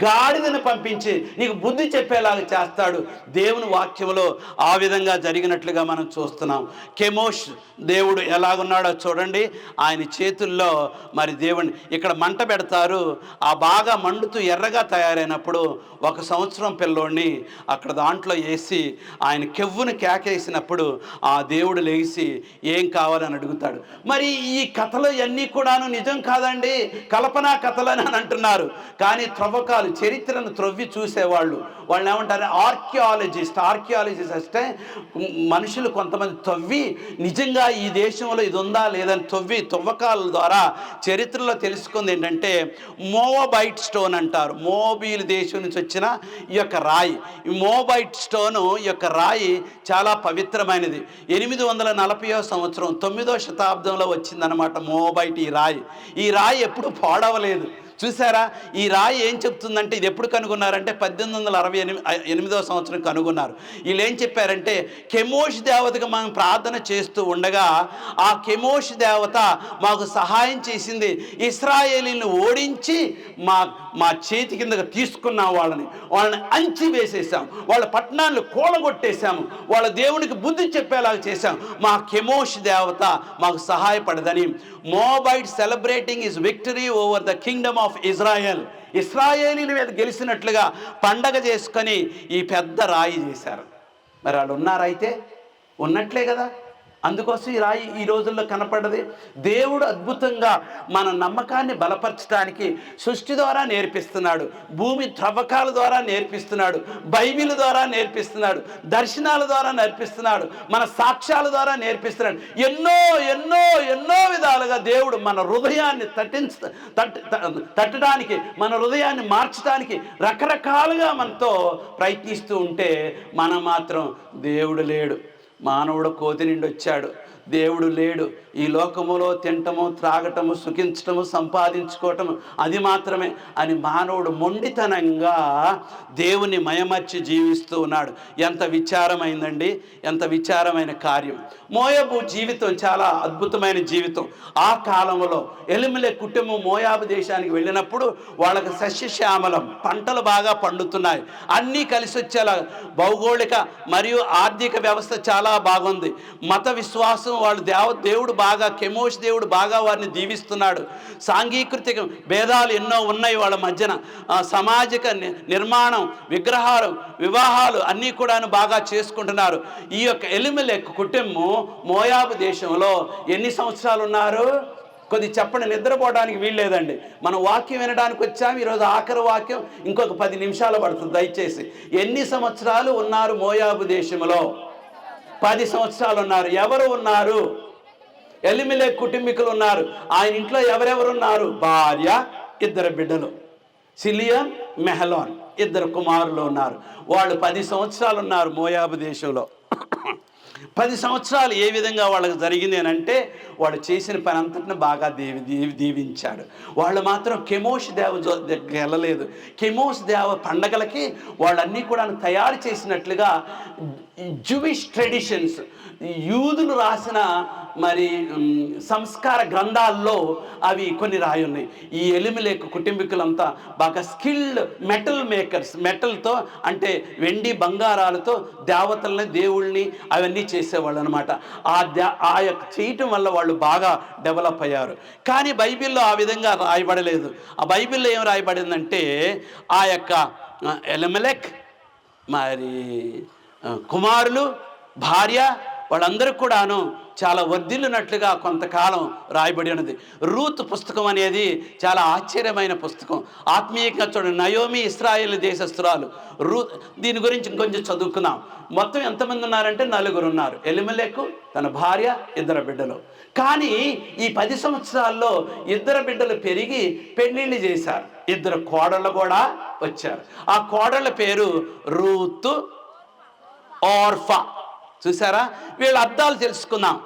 గాడిదను పంపించి నీకు బుద్ధి చెప్పేలాగా చేస్తాడు. దేవుని వాక్యంలో ఆ విధంగా జరిగినట్లుగా మనం చూస్తున్నాం. కెమోష్ దేవుడు ఎలాగున్నాడో చూడండి. ఆయన చేతుల్లో మరి దేవుని ఇక్కడ మంట పెడతారు. ఆ బాగా మండుతూ ఎర్రగా తయారైనప్పుడు 1 సంవత్సరం పిల్లోడిని అక్కడ దాంట్లో వేసి ఆయన కెవ్వును కేకేసినప్పుడు ఆ దేవుడు లేచి ఏం కావాలని అడుగుతాడు. మరి ఈ కథలు ఇవన్నీ కూడాను నిజం కాదండి, కల్పనా కథలని అని అంటున్నారు. కానీ త్రవ్వకాలు, చరిత్రను త్రవ్వి చూసేవాళ్ళు వాళ్ళని ఏమంటారు, ఆర్కియాలజిస్ట్ అంటే మనుషులు కొంతమంది తవ్వి నిజంగా ఈ దేశంలో ఇది ఉందా లేదని తవ్వకాల ద్వారా చరిత్రలో తెలుసుకుంది ఏంటంటే మోవాబైట్ స్టోన్ అంటారు. మోయాబీయుల దేశం నుంచి వచ్చిన ఈ యొక్క రాయి, ఈ మోవాబైట్ స్టోను ఈ యొక్క రాయి చాలా పవిత్రమైనది. 840వ సంవత్సరం 9వ శతాబ్దంలో వచ్చిందనమాట మోవాబైట్ ఈ రాయి ఎప్పుడు పాడవలేదు. చూసారా, ఈ రాయి ఏం చెప్తుందంటే, ఇది ఎప్పుడు కనుగొన్నారంటే 1868వ సంవత్సరం కనుగొన్నారు. వీళ్ళు ఏం చెప్పారంటే, కెమోష్ దేవతకు మనం ప్రార్థన చేస్తూ ఉండగా ఆ కెమోష్ దేవత మాకు సహాయం చేసింది, ఇశ్రాయేలీలను ఓడించి మా చేతి కిందగా తీసుకున్నాం, వాళ్ళని అంచి వేసేసాం, వాళ్ళ పట్టణాలను కూలగొట్టేశాము, వాళ్ళ దేవునికి బుద్ధి చెప్పేలాగా చేశాం, మా కెమోష్ దేవత మాకు సహాయపడదని. Moabite celebrating his victory over the kingdom of ఇశ్రాయేలీల మీద గెలిచినట్లుగా పండగ చేసుకొని ఈ పెద్ద రాయి చేశారు. మరి వాళ్ళు ఉన్నారైతే ఉన్నట్లే కదా. అందుకోసం ఈ రాయి ఈ రోజుల్లో కనపడది. దేవుడు అద్భుతంగా మన నమ్మకాన్ని బలపరచడానికి సృష్టి ద్వారా నేర్పిస్తున్నాడు, భూమి త్రవ్వకాల ద్వారా నేర్పిస్తున్నాడు, బైబిల్ ద్వారా నేర్పిస్తున్నాడు, దర్శనాల ద్వారా నేర్పిస్తున్నాడు, మన సాక్ష్యాల ద్వారా నేర్పిస్తున్నాడు. ఎన్నో ఎన్నో ఎన్నో విధాలుగా దేవుడు మన హృదయాన్ని తట్టడానికి, మన హృదయాన్ని మార్చడానికి రకరకాలుగా మనతో ప్రయత్నిస్తూ ఉంటే మనం మాత్రం దేవుడు లేడు, మానవుడు కోతి నుండి వచ్చాడు, దేవుడు లేడు, ఈ లోకములో తినటము, త్రాగటము, సుఖించటము, సంపాదించుకోవటము అది మాత్రమే అని మానవుడు మొండితనంగా దేవుని మయమర్చి జీవిస్తూ ఉన్నాడు. ఎంత విచారమైందండి, ఎంత విచారమైన కార్యం. మోయాబు జీవితం చాలా అద్భుతమైన జీవితం. ఆ కాలంలో ఎలిమెలెకు కుటుంబం మోయాబు దేశానికి వెళ్ళినప్పుడు వాళ్ళకి సస్యశ్యామలం, పంటలు బాగా పండుతున్నాయి, అన్నీ కలిసి వచ్చేలా భౌగోళిక మరియు ఆర్థిక వ్యవస్థ చాలా బాగుంది. మత విశ్వాసం వాళ్ళు దేవుడు బాగా, కెమోష్ దేవుడు బాగా వారిని దీవిస్తున్నాడు. సాంఘీకృతిక భేదాలు ఎన్నో ఉన్నాయి వాళ్ళ మధ్యన, సామాజిక నిర్మాణం, విగ్రహాలు, వివాహాలు అన్నీ కూడా బాగా చేసుకుంటున్నారు. ఈ యొక్క ఎలిమెలెకు కుటుంబం మోయాబు దేశంలో ఎన్ని సంవత్సరాలు ఉన్నారు? కొద్ది చెప్పండి, నిద్రపోవడానికి వీల్లేదండి. మనం వాక్యం వినడానికి వచ్చాము, ఈరోజు ఆఖరి వాక్యం ఇంకొక 10 నిమిషాలు పడుతుంది. దయచేసి ఎన్ని సంవత్సరాలు ఉన్నారు మోయాబు దేశంలో? 10 సంవత్సరాలు ఉన్నారు. ఎవరు ఉన్నారు? ఎలిమెలెకు కుటుంబీకులు ఉన్నారు. ఆయన ఇంట్లో ఎవరెవరున్నారు? భార్య, 2 బిడ్డలు, సిలియోన్, మెహలోన్, 2 కుమారులు ఉన్నారు. వాళ్ళు 10 సంవత్సరాలు ఉన్నారు మోయాబు దేశంలో. 10 సంవత్సరాలు ఏ విధంగా వాళ్ళకి జరిగింది అని అంటే, వాళ్ళు చేసిన పని అంతటిని బాగా దీవించాడు. వాళ్ళు మాత్రం కెమోష్ దేవ దగ్గరికి వెళ్ళలేదు. కెమోష్ దేవ పండగలకి వాళ్ళన్నీ కూడా తయారు చేసినట్లుగా జూయిష్ ట్రెడిషన్స్, యూదులు రాసిన మరి సంస్కార గ్రంథాల్లో అవి కొన్ని రాయి ఉన్నాయి. ఈ ఎలిమెలెకు కుటుంబీకులంతా బాగా స్కిల్డ్ మెటల్ మేకర్స్, మెటల్తో అంటే వెండి బంగారాలతో దేవతల్ని, దేవుళ్ళని అవన్నీ చేసేవాళ్ళు అనమాట. ఆ యొక్క చేయటం వల్ల వాళ్ళు బాగా డెవలప్ అయ్యారు. కానీ బైబిల్లో ఆ విధంగా రాయబడలేదు. ఆ బైబిల్లో ఏం రాయబడిందంటే, ఆ యొక్క ఎలిమెలెక్ మరి కుమారులు, భార్య, వాళ్ళందరూ కూడాను చాలా వర్ధిల్లినట్లుగా కొంతకాలం రాయబడి ఉన్నది. రూత్ పుస్తకం అనేది చాలా ఆశ్చర్యమైన పుస్తకం. ఆత్మీయంగా చూడండి, నయోమి ఇశ్రాయేలు దేశస్తురాలు రూత్. దీని గురించి ఇంకొంచెం చదువుకున్నాం. మొత్తం ఎంతమంది ఉన్నారంటే 4 ఉన్నారు. ఎలిమెలెకు, తన భార్య, 2 బిడ్డలు. కానీ ఈ 10 సంవత్సరాల్లో 2 బిడ్డలు పెరిగి పెళ్ళిళ్ళు చేశారు. 2 కోడళ్ళు కూడా వచ్చారు. ఆ కోడళ్ళ పేరు రూతు, ఓర్ఫా. చూసారా? వీళ్ళ అర్థాలు తెలుసుకుందాం.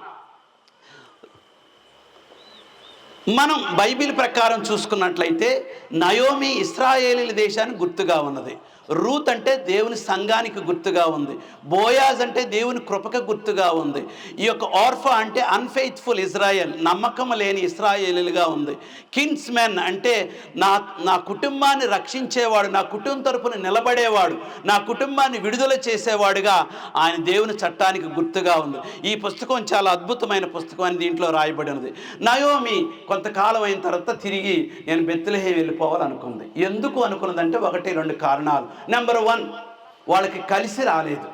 మనం బైబిల్ ప్రకారం చూసుకున్నట్లయితే నయోమి ఇశ్రాయేలీల దేశానికి గుర్తుగా ఉన్నది. రూత్ అంటే దేవుని సంఘానికి గుర్తుగా ఉంది. బోయాజ్ అంటే దేవుని కృపకు గుర్తుగా ఉంది. ఈ యొక్క ఓర్ఫా అంటే అన్ఫెయిత్ఫుల్ ఇజ్రాయెల్, నమ్మకం లేని ఇశ్రాయేలీలుగా ఉంది. కిన్స్మెన్ అంటే నా కుటుంబాన్ని రక్షించేవాడు, నా కుటుంబం తరపున నిలబడేవాడు, నా కుటుంబాన్ని విడుదల చేసేవాడుగా ఆయన దేవుని చట్టానికి గుర్తుగా ఉంది. ఈ పుస్తకం చాలా అద్భుతమైన పుస్తకం అని దీంట్లో రాయబడి ఉంది. నయోమి కొంతకాలం అయిన తర్వాత తిరిగి నేను బెత్లెహేం వెళ్ళిపోవాలనుకుంది. ఎందుకు అనుకున్నదంటే 1-2 కారణాలు. నెంబర్ 1, వాళ్ళకి కలిసి రాలేదు.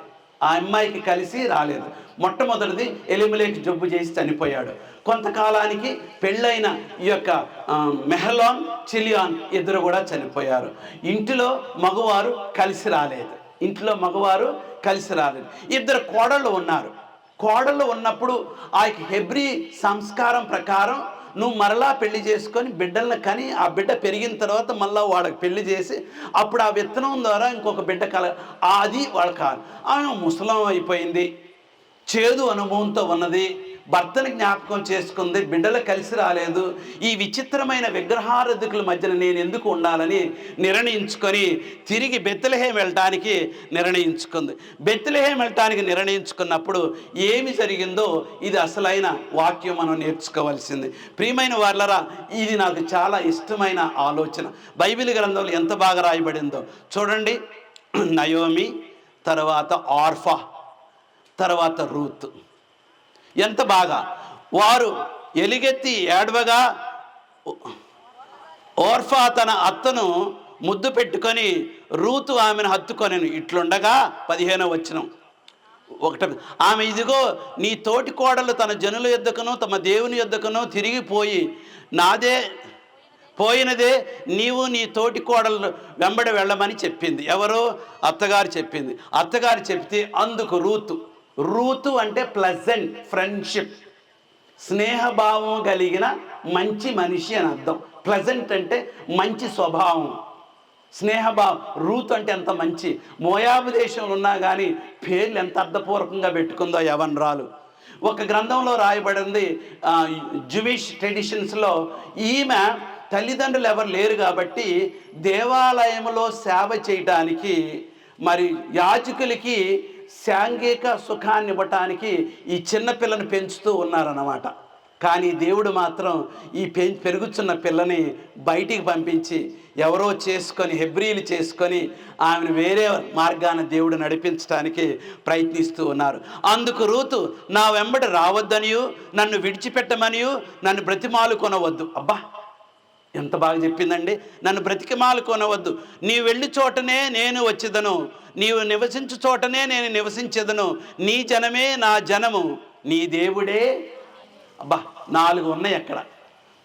ఆ అమ్మాయికి కలిసి రాలేదు. మొట్టమొదటిది, ఎలిమెలెకు జబ్బు చేసి చనిపోయాడు. కొంతకాలానికి పెళ్ళైన ఈ యొక్క మెహలోన్, చిలియాన్ ఇద్దరు కూడా చనిపోయారు. ఇంటిలో మగవారు కలిసి రాలేదు. 2 కోడళ్ళు ఉన్నారు. కోడళ్ళు ఉన్నప్పుడు ఆ హెబ్రీ సంస్కారం ప్రకారం నువ్వు మరలా పెళ్లి చేసుకొని బిడ్డలను కని ఆ బిడ్డ పెరిగిన తర్వాత మళ్ళీ వాళ్ళకి పెళ్లి చేసి అప్పుడు ఆ విత్తనం ద్వారా ఇంకొక బిడ్డ అది వాళ్ళ కాదు. ఆమె ముసలం అయిపోయింది, చేదు అనుభవంతో ఉన్నది, భర్తని జ్ఞాపకం చేసుకుంది, బిడ్డలు కలిసి రాలేదు. ఈ విచిత్రమైన విగ్రహారాధకుల మధ్యన నేను ఎందుకు ఉండాలని నిర్ణయించుకొని తిరిగి బెత్లెహేం వెళ్ళటానికి నిర్ణయించుకుంది. బెత్లెహేం వెళ్ళటానికి నిర్ణయించుకున్నప్పుడు ఏమి జరిగిందో ఇది అసలైన వాక్యం మనం నేర్చుకోవాల్సింది. ప్రియమైన వాళ్ళరా, ఇది నాకు చాలా ఇష్టమైన ఆలోచన. బైబిల్ గ్రంథంలో ఎంత బాగా రాయబడిందో చూడండి. నయోమి, తర్వాత ఓర్ఫా, తర్వాత రూత్. ఎంత బాగా వారు ఎలుగెత్తి ఏడవగా ఓర్ఫా తన అత్తను ముద్దు పెట్టుకొని రూతు ఆమెను హత్తుకొనెను. ఇట్లుండగా 15వ వచనం, ఆమె ఇదిగో నీ తోటి కోడలు తన జనుల యొద్దకును తమ దేవుని యొద్దకును తిరిగిపోయి నాదే పోయినదే, నీవు నీ తోటి కోడలు వెంబడి వెళ్ళమని చెప్పింది. ఎవరు? అత్తగారు చెప్పింది. అత్తగారు చెప్తే అందుకు రూతు అంటే ప్లెజెంట్, ఫ్రెండ్షిప్, స్నేహభావం కలిగిన మంచి మనిషి అని అర్థం. ప్లెజెంట్ అంటే మంచి స్వభావం, స్నేహభావం. రూత్ అంటే ఎంత మంచి. మోయాబు దేశంలో ఉన్నా కానీ పేర్లు ఎంత అర్థపూర్వకంగా పెట్టుకుందో యవనరాలు. ఒక గ్రంథంలో రాయబడింది, జూయిష్ ట్రెడిషన్స్లో ఈమె తల్లిదండ్రులు ఎవరు లేరు కాబట్టి దేవాలయంలో సేవ చేయటానికి మరి యాజకులకి సాంఘిక సుఖాన్ని ఇవ్వటానికి ఈ చిన్నపిల్లని పెంచుతూ ఉన్నారన్నమాట. కానీ దేవుడు మాత్రం ఈ పెరుగుతున్న పిల్లని బయటికి పంపించి ఎవరో చేసుకొని, హెబ్రీలు చేసుకొని ఆమెను వేరే మార్గాన దేవుడు నడిపించడానికి ప్రయత్నిస్తూ ఉన్నారు. అందుకు రూతు నా వెంబడి రావద్దనియు నన్ను విడిచిపెట్టమనియు నన్ను బ్రతిమాలు కొనవద్దు. అబ్బా, ఎంత బాగా చెప్పిందండి. నన్ను బ్రతికిమాలు కొనవద్దు, నీవు వెళ్ళి చోటనే నేను వచ్చేదను, నీవు నివసించు చోటనే నేను నివసించేదను, నీ జనమే నా జనము, నీ దేవుడే. అబ్బా, 4 ఉన్నాయి అక్కడ.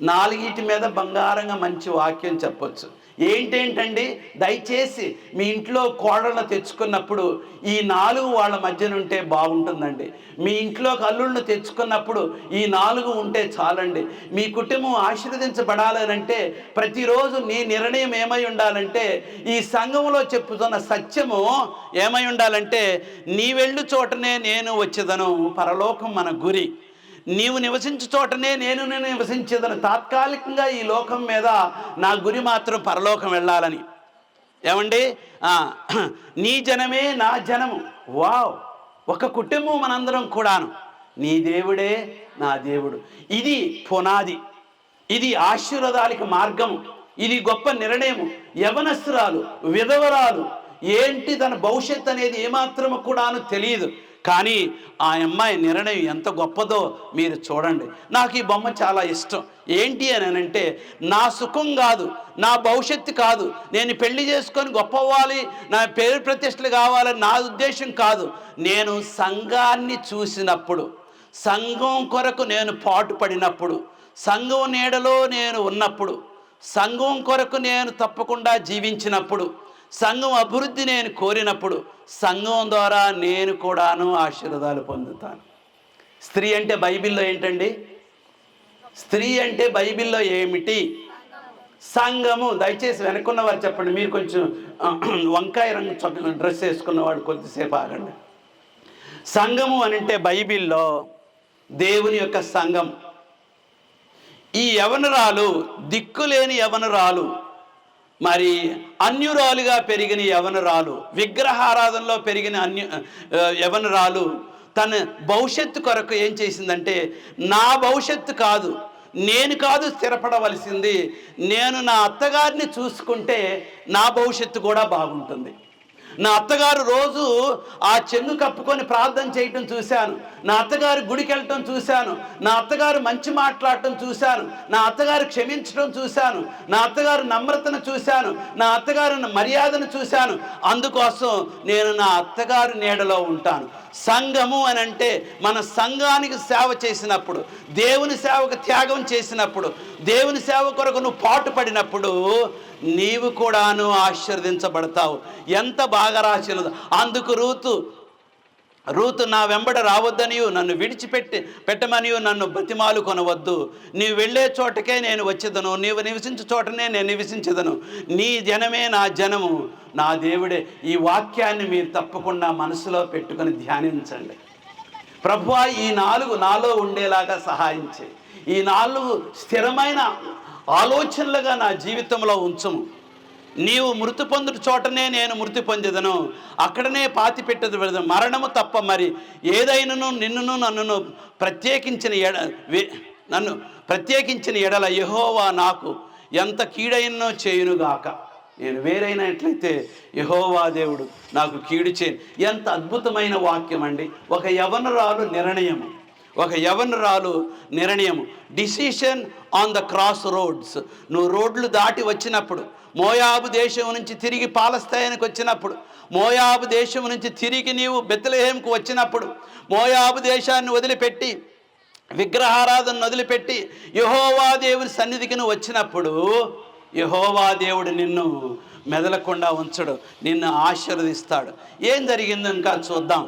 4 మీద బంగారంగా మంచి వాక్యం చెప్పొచ్చు. ఏంటండి, దయచేసి మీ ఇంట్లో కోడలను తెచ్చుకున్నప్పుడు ఈ 4 వాళ్ళ మధ్యన ఉంటే బాగుంటుందండి. మీ ఇంట్లోకి అల్లుళ్ళను తెచ్చుకున్నప్పుడు ఈ 4 ఉంటే చాలండి. మీ కుటుంబం ఆశీర్వదించబడాలంటే ప్రతిరోజు నీ నిర్ణయం ఏమై ఉండాలంటే, ఈ సంఘంలో చెప్పుతున్న సత్యము ఏమై ఉండాలంటే, నీ వెళ్ళు చోటనే నేను వచ్చేదను, పరలోకం మన గురి. నీవు నివసించు చోటనే నేను నివసించేదను. తాత్కాలికంగా ఈ లోకం మీద నా గురి మాత్రం పరలోకం వెళ్ళాలని. ఏమండి, నీ జనమే నా జనము. వావ్, ఒక కుటుంబం మనందరం కూడాను. నీ దేవుడే నా దేవుడు. ఇది పునాది, ఇది ఆశీర్వాదాలకు మార్గము, ఇది గొప్ప నిర్ణయము. యవనస్తురాలు, విధవరాలు, ఏంటి తన భవిష్యత్తు అనేది ఏమాత్రము కూడాను తెలియదు. కానీ ఆ అమ్మాయి నిర్ణయం ఎంత గొప్పదో మీరు చూడండి. నాకు ఈ బొమ్మ చాలా ఇష్టం. ఏంటి అని అంటే, నా సుఖం కాదు, నా భవిష్యత్తు కాదు, నేను పెళ్లి చేసుకొని గొప్పవ్వాలి, నా పేరు ప్రతిష్టలు కావాలని నా ఉద్దేశం కాదు. నేను సంఘాన్ని చూసినప్పుడు, సంఘం కొరకు నేను పాటుపడినప్పుడు, సంఘం నీడలో నేను ఉన్నప్పుడు, సంఘం కొరకు నేను తప్పకుండా జీవించినప్పుడు, సంఘం అభివృద్ధి నేను కోరినప్పుడు, సంఘం ద్వారా నేను కూడాను ఆశీర్వాదాలు పొందుతాను. స్త్రీ అంటే బైబిల్లో ఏంటండి? స్త్రీ అంటే బైబిల్లో ఏమిటి? సంఘము. దయచేసి వెనుకున్న వారు చెప్పండి. మీరు కొంచెం వంకాయ రంగు డ్రెస్ వేసుకున్నవాడు కొద్దిసేపు ఆగండి. సంఘము అని అంటే బైబిల్లో దేవుని యొక్క సంఘం. ఈ యవనురాలు దిక్కులేని యవనురాలు, మరి అన్యురాలుగా పెరిగిన యవనురాలు, విగ్రహారాధనలో పెరిగిన యవనురాలు తన భవిష్యత్తు కొరకు ఏం చేసిందంటే, నా భవిష్యత్తు కాదు, నేను కాదు స్థిరపడవలసింది, నేను నా అత్తగారిని చూసుకుంటే నా భవిష్యత్తు కూడా బాగుంటుంది. నా అత్తగారు రోజు ఆ చెంగు కప్పుకొని ప్రార్థన చేయటం చూశాను, నా అత్తగారు గుడికి వెళ్ళటం చూశాను, నా అత్తగారు మంచి మాట్లాడటం చూశాను, నా అత్తగారు క్షమించడం చూశాను, నా అత్తగారు నమ్రతను చూశాను, నా అత్తగారు మర్యాదను చూశాను. అందుకోసం నేను నా అత్తగారు నీడలో ఉంటాను. సంఘము అని అంటే మన సంఘానికి సేవ చేసినప్పుడు, దేవుని సేవకు త్యాగం చేసినప్పుడు, దేవుని సేవ కొరకు నువ్వు పాటుపడినప్పుడు నీవు కూడాను ఆశీర్వదించబడతావు. ఎంత బాగా రాసినది. అందుకు రూతు నా వెంబడ రావద్దనియు, నన్ను పెట్టమనియు నన్ను బతిమాలు కొనవద్దు. నీవు వెళ్ళే చోటకే నేను వచ్చేదను, నీవు నివసించే చోటనే నేను నివసించదను, నీ జనమే నా జనము, నా దేవుడే. ఈ వాక్యాన్ని మీరు తప్పకుండా మనసులో పెట్టుకొని ధ్యానించండి. ప్రభువా, ఈ 4 నాలో ఉండేలాగా సహాయం చేయి. ఈ 4 స్థిరమైన ఆలోచనలుగా నా జీవితంలో ఉంచము. నీవు మృతి పొందుడు చోటనే నేను మృతి పొందేదను, అక్కడనే పాతి పెట్టదు మరణము తప్ప మరి ఏదైనాను నన్ను ప్రత్యేకించిన ఎడల యెహోవా నాకు ఎంత కీడైనో చేయునుగాక. నేను వేరైనట్లయితే యెహోవా దేవుడు నాకు కీడు చేయను. ఎంత అద్భుతమైన వాక్యం అండి. ఒక యవనురాలు నిర్ణయము, decision on the cross roads. నువ్వు రోడ్లు దాటి వచ్చినప్పుడు, మోయాబు దేశం నుంచి తిరిగి పాలస్తీనాకు వచ్చినప్పుడు, మోయాబు దేశం నుంచి తిరిగి నీవు బెత్లెహేముకు వచ్చినప్పుడు, మోయాబు దేశాన్ని వదిలిపెట్టి, విగ్రహారాధనను వదిలిపెట్టి యెహోవా దేవుని సన్నిధికి నువ్వు వచ్చినప్పుడు, యెహోవా దేవుడు నిన్ను మెదలకుండా ఉంచడు, నిన్ను ఆశీర్వదిస్తాడు. ఏం జరిగిందో ఇంకా చూద్దాం.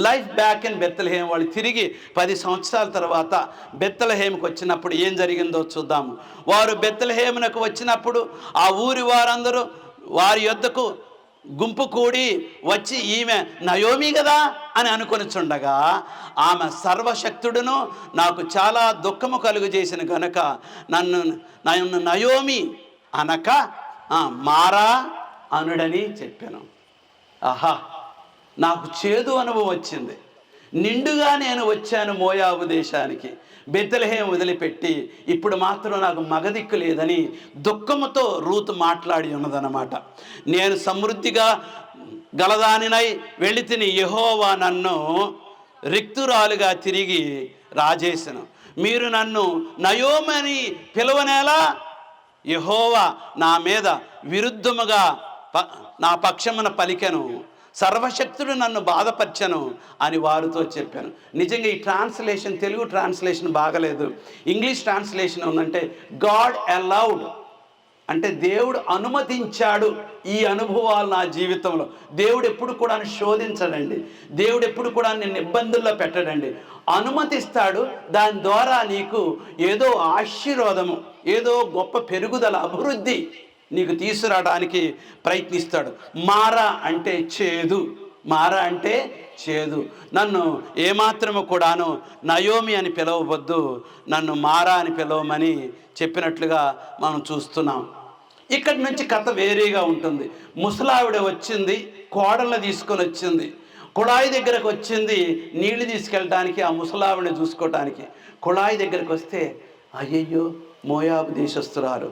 Life back in Bethlehem. వాళ్ళు తిరిగి 10 సంవత్సరాల తర్వాత బెత్లెహేముకు వచ్చినప్పుడు ఏం జరిగిందో చూద్దాము. వారు బెత్లెహేమునకు వచ్చినప్పుడు ఆ ఊరి వారందరూ వారి యొద్దకు గుంపు కూడి వచ్చి, ఈమె నయోమి కదా అని అనుకొనిచుండగా, ఆమె సర్వశక్తుడును నాకు చాలా దుఃఖము కలుగు చేసిన గనుక నన్ను నయోమి అనక మారా అనుడని చెప్పాను. ఆహా, నాకు చేదు అనుభవం వచ్చింది. నిండుగా నేను వచ్చాను మోయాబు దేశానికి, బెత్లెహేము వదిలిపెట్టి, ఇప్పుడు మాత్రం నాకు మగదిక్కు లేదని దుఃఖముతో రూతు మాట్లాడి ఉన్నదన్నమాట. నేను సమృద్ధిగా గలదానినై వెళ్ళి తిని, యెహోవా నన్ను రిక్తురాలుగా తిరిగి రాజేసను. మీరు నన్ను నయోమని పిలవనేలా? యెహోవా నా మీద విరుద్ధముగా నా పక్షమున పలికెను, సర్వశక్తుడు నన్ను బాధపరచను అని వారితో చెప్పాను. నిజంగా ఈ ట్రాన్స్లేషన్, తెలుగు ట్రాన్స్లేషన్ బాగలేదు. ఇంగ్లీష్ ట్రాన్స్లేషన్ ఉందంటే గాడ్ అలౌడ్, అంటే దేవుడు అనుమతించాడు ఈ అనుభవాలు నా జీవితంలో. దేవుడు ఎప్పుడు కూడా శోధించడండి, దేవుడు ఎప్పుడు కూడా నిన్ను ఇబ్బందుల్లో పెట్టడండి, అనుమతిస్తాడు. దాని ద్వారా నీకు ఏదో ఆశీర్వాదము, ఏదో గొప్ప పెరుగుదల, అభివృద్ధి నీకు తీసుకురావడానికి ప్రయత్నిస్తాడు. మారా అంటే చేదు, మారా అంటే చేదు. నన్ను ఏమాత్రము కూడాను నయోమి అని పిలవవద్దు, నన్ను మారా అని పిలవమని చెప్పినట్లుగా మనం చూస్తున్నాం. ఇక్కడి నుంచి కథ వేరేగా ఉంటుంది. ముసలావిడ వచ్చింది, కోడళ్ళని తీసుకొని వచ్చింది, కుళాయి దగ్గరకు వచ్చింది నీళ్లు తీసుకెళ్ళడానికి, ఆ ముసలావిడిని చూసుకోవటానికి. కుళాయి దగ్గరకు వస్తే, అయ్యయ్యో మోయాబు దేశస్తురాలు,